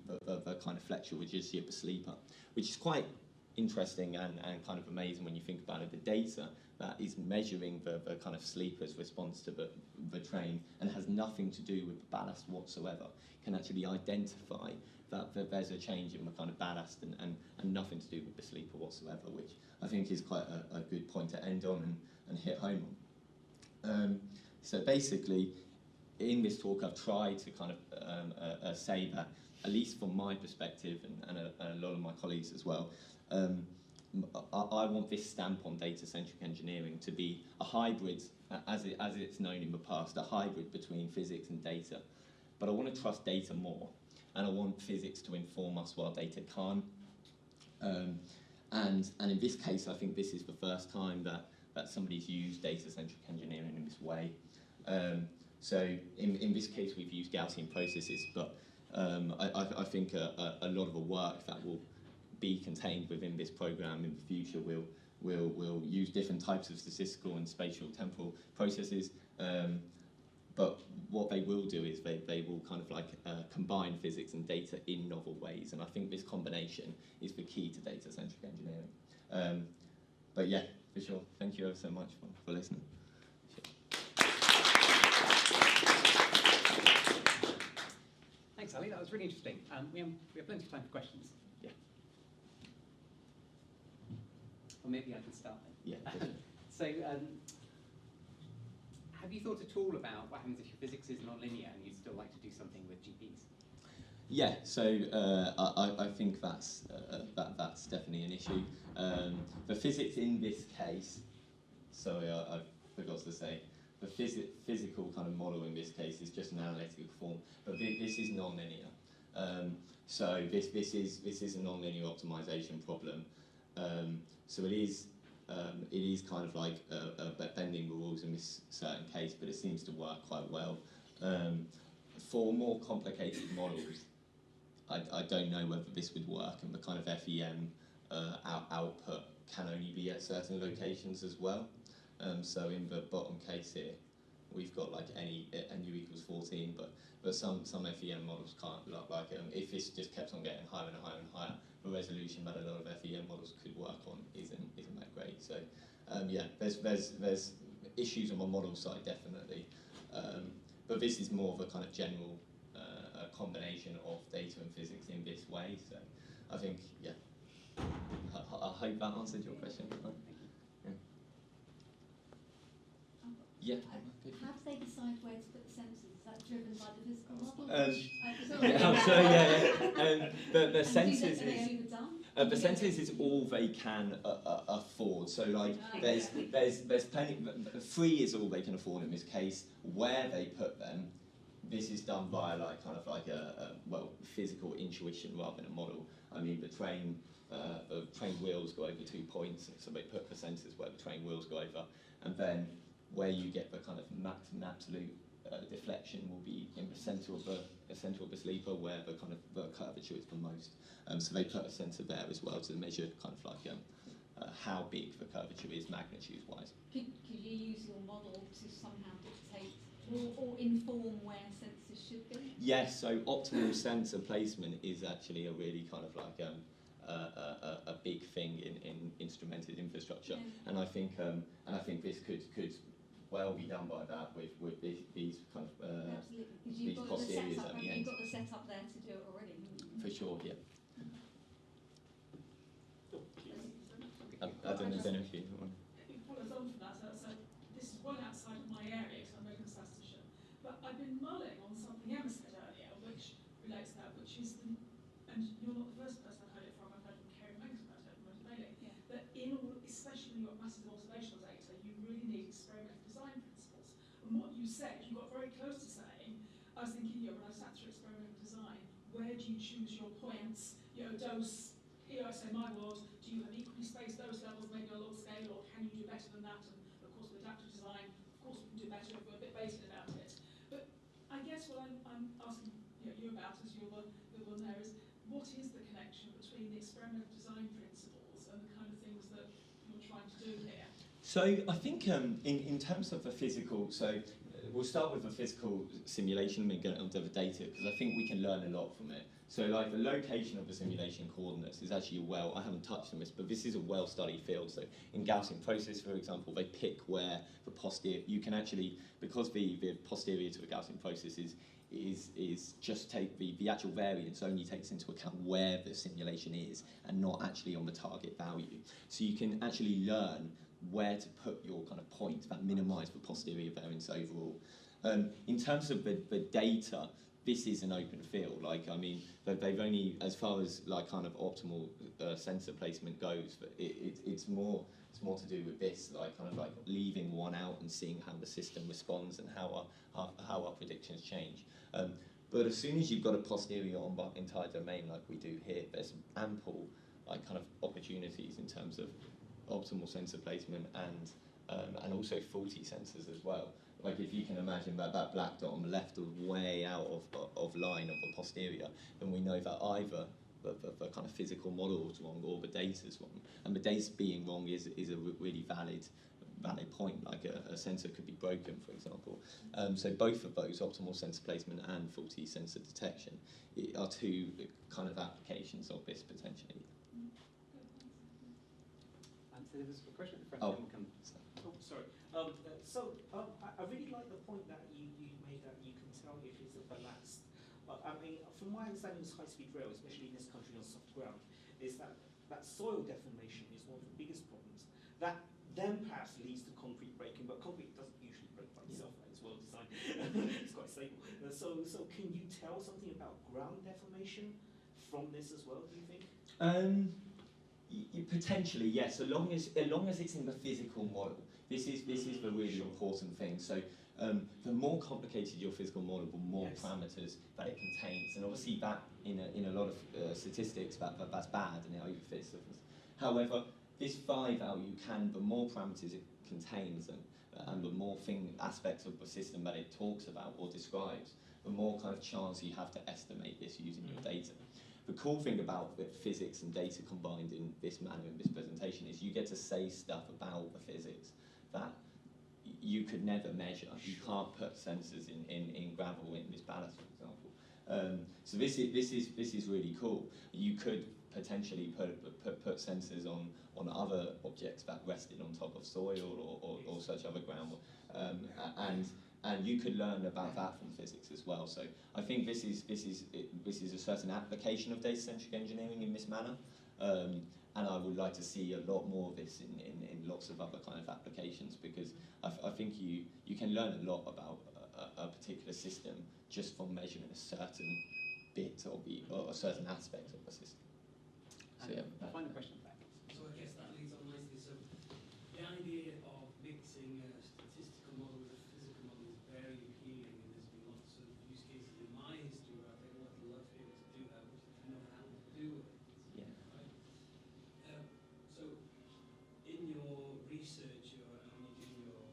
Speaker 4: kind of flexural rigidity of the sleeper, which is quite interesting and kind of amazing when you think about it. The data that is measuring the kind of sleeper's response to the train and has nothing to do with the ballast whatsoever can actually identify that there's a change in the kind of ballast and nothing to do with the sleeper whatsoever, which I think is quite a good point to end on and hit home So basically, in this talk, I've tried to kind of say that, at least from my perspective, and a lot of my colleagues as well, I want this stamp on data-centric engineering to be a hybrid, as it's known in the past, a hybrid between physics and data. But I want to trust data more, and I want physics to inform us while data can't. And in this case, I think this is the first time that somebody's used data-centric engineering in this way. So in this case, we've used Gaussian processes, but I think a lot of the work that will be contained within this program in the future will use different types of statistical and spatial temporal processes. But what they will do is they will kind of like combine physics and data in novel ways, and I think this combination is the key to data-centric engineering. But yeah, for sure. Thank you ever so much for listening.
Speaker 3: Thanks, Ali. That was really interesting. We have plenty of time for questions.
Speaker 4: Yeah.
Speaker 3: Or maybe I can start then.
Speaker 4: Yeah.
Speaker 3: So, have you thought at all about what happens if your physics is non-linear and you'd still like to do something with GPs?
Speaker 4: Yeah, so I think that's definitely an issue. The physics in this case, sorry, I forgot to say, the physical kind of model in this case is just an analytical form, but this is non-linear. So this is a non-linear optimization problem. So it is kind of like bending the rules in this certain case, but it seems to work quite well. For more complicated models, I don't know whether this would work, and the kind of FEM output can only be at certain locations as well. So in the bottom case here, we've got like NU equals 14, but some FEM models can't. Like if this just kept on getting higher and higher and higher, the resolution that a lot of FEM models could work on isn't that great. So yeah, there's issues on the model side definitely, but this is more of a kind of general combination of data and physics in this way. So I think yeah, I hope that answered your question. Yeah.
Speaker 2: How do they decide where to put the sensors? Is that driven by the physical model?
Speaker 4: The sensors is all they can afford. So like there's plenty. 3 is all they can afford in this case. Where they put them, this is done via like kind of like a physical intuition rather than a model. I mean the train wheels go over 2 points, so they put the sensors where the train wheels go over, and then where you get the kind of maximum absolute deflection will be in the centre of the sleeper, where the kind of the curvature is the most. So they put a sensor there as well to measure kind of like how big the curvature is magnitude-wise.
Speaker 2: Could you use your model to somehow dictate or inform where sensors should be?
Speaker 4: Yes. So optimal sensor placement is actually a really kind of like a big thing in instrumented infrastructure,
Speaker 2: yeah.
Speaker 4: and I think this could well be done by that with these kind of these posteriors at the end.
Speaker 2: You've got the setup there to do it already.
Speaker 4: For sure, yeah. I don't know if you want.
Speaker 7: It follows on from that. So this is well outside of my area because I'm making a statistician. But I've been mulling on something Emma said earlier, which relates to that, which is and you're not the first person I've heard it from. I've heard it from Kerry Manx, I've heard it from Roger Bailey. Yeah. That in all, especially your massive observational data, you really need experimental design principles. And what you said, you got very close to saying. I was thinking, when I sat through experimental design, where do you choose your points? Dose. I say my world. Do you have equally spaced dose levels, maybe on a log scale, or can you do better than that? And of course, with adaptive design, of course, we can do better if we're a bit basic about it. But I guess what I'm asking you about, as you're the one there, is what is the connection between the experimental design principles and the kind of things that you're trying to do here?
Speaker 4: So I think in terms of the physical, so we'll start with the physical simulation and get onto the data, because I think we can learn a lot from it. So like the location of the simulation coordinates is actually I haven't touched on this, but this is a well-studied field. So in Gaussian process, for example, they pick where the posterior, you can actually, because the posterior to a Gaussian process is just take the actual variance only takes into account where the simulation is and not actually on the target value. So you can actually learn where to put your kind of point that minimise the posterior variance overall. In terms of the data, this is an open field. Like, I mean, they've only, as far as like kind of optimal sensor placement goes, but it's more to do with this, like kind of like leaving one out and seeing how the system responds and how our predictions change. But as soon as you've got a posterior on the entire domain like we do here, there's ample like kind of opportunities in terms of optimal sensor placement and also faulty sensors as well. Like if you can imagine that black dot on the left is way out of line of the posterior, then we know that either the kind of physical model is wrong or the data's wrong. And the data being wrong is a really valid point, like a sensor could be broken, for example. So both of those, optimal sensor placement and faulty sensor detection, are two kind of applications of this potentially.
Speaker 3: And so there was a question at the front.
Speaker 5: Oh, sorry. I really like the point that you made, that you can tell if it's a ballast. I mean, from my understanding of high-speed rail, especially in this country on soft ground, is that soil deformation is one of the biggest problems. That then perhaps leads to concrete breaking, but concrete doesn't usually break by itself. Right? It's well designed. It's quite stable. So can you tell something about ground deformation from this as well, do you think?
Speaker 4: Potentially, yes. So long as it's in the physical model. This is the really important thing. So the more complicated your physical model, the more parameters that it contains, and obviously that in a lot of statistics that's bad and it overfits. However, this phi value the more parameters it contains and the more aspects of the system that it talks about or describes, the more kind of chance you have to estimate this using your data. The cool thing about physics and data combined in this manner in this presentation is you get to say stuff about the physics that you could never measure. You can't put sensors in gravel in this ballast, for example. So this is really cool. You could potentially put sensors on other objects that rested on top of soil or such other ground, and you could learn about that from physics as well. So I think this is a certain application of data-centric engineering in this manner. And I would like to see a lot more of this in lots of other kind of applications, because I think you can learn a lot about a particular system just from measuring a certain bit or a certain aspect of the system. So yeah.
Speaker 3: Final question back.
Speaker 8: So I guess that leads on nicely. So the idea of mixing a statistical model with a physical model is very appealing, and there's been lots of use cases in my history where I've been love to be able to do that, which I know how to do it.
Speaker 4: Yeah.
Speaker 8: Right? So in your research or in your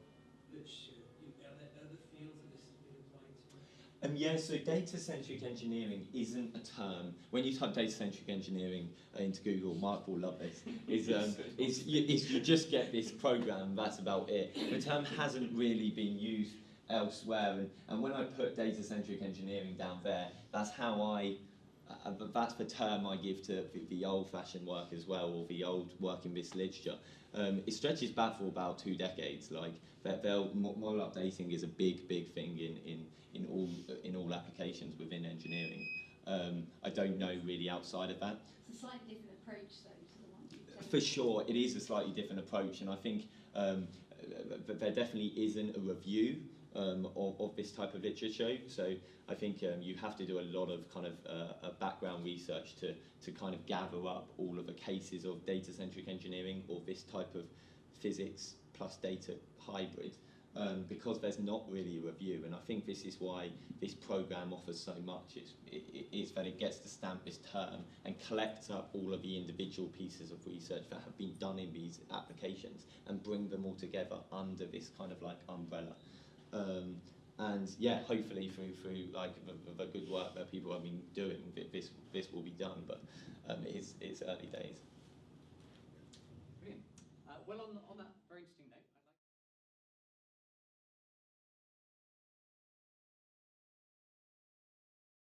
Speaker 8: literature, are there other fields that this has been applied to?
Speaker 4: Yeah, so data-centric engineering isn't a term. When you type data-centric engineering into Google, Mark will love this, you just get this program, that's about it. The term hasn't really been used elsewhere, and when I put data-centric engineering down there, that's that's the term I give to the old-fashioned work as well, or the old work in this literature. It stretches back for about 2 decades. Like model updating is a big thing in all applications within engineering. I don't know really outside of that.
Speaker 1: It's a slightly different approach, though, to the one you've taken.
Speaker 4: For sure, it is a slightly different approach, and I think there definitely isn't a review of this type of literature. So I think you have to do a lot of kind of background research to kind of gather up all of the cases of data-centric engineering or this type of physics plus data hybrid, because there's not really a review. And I think this is why this program offers so much. It's that it gets to stamp this term and collect up all of the individual pieces of research that have been done in these applications and bring them all together under this kind of like umbrella. And yeah, hopefully through like the good work that people have been doing, this will be done. But it's early days.
Speaker 3: Brilliant. Well, on that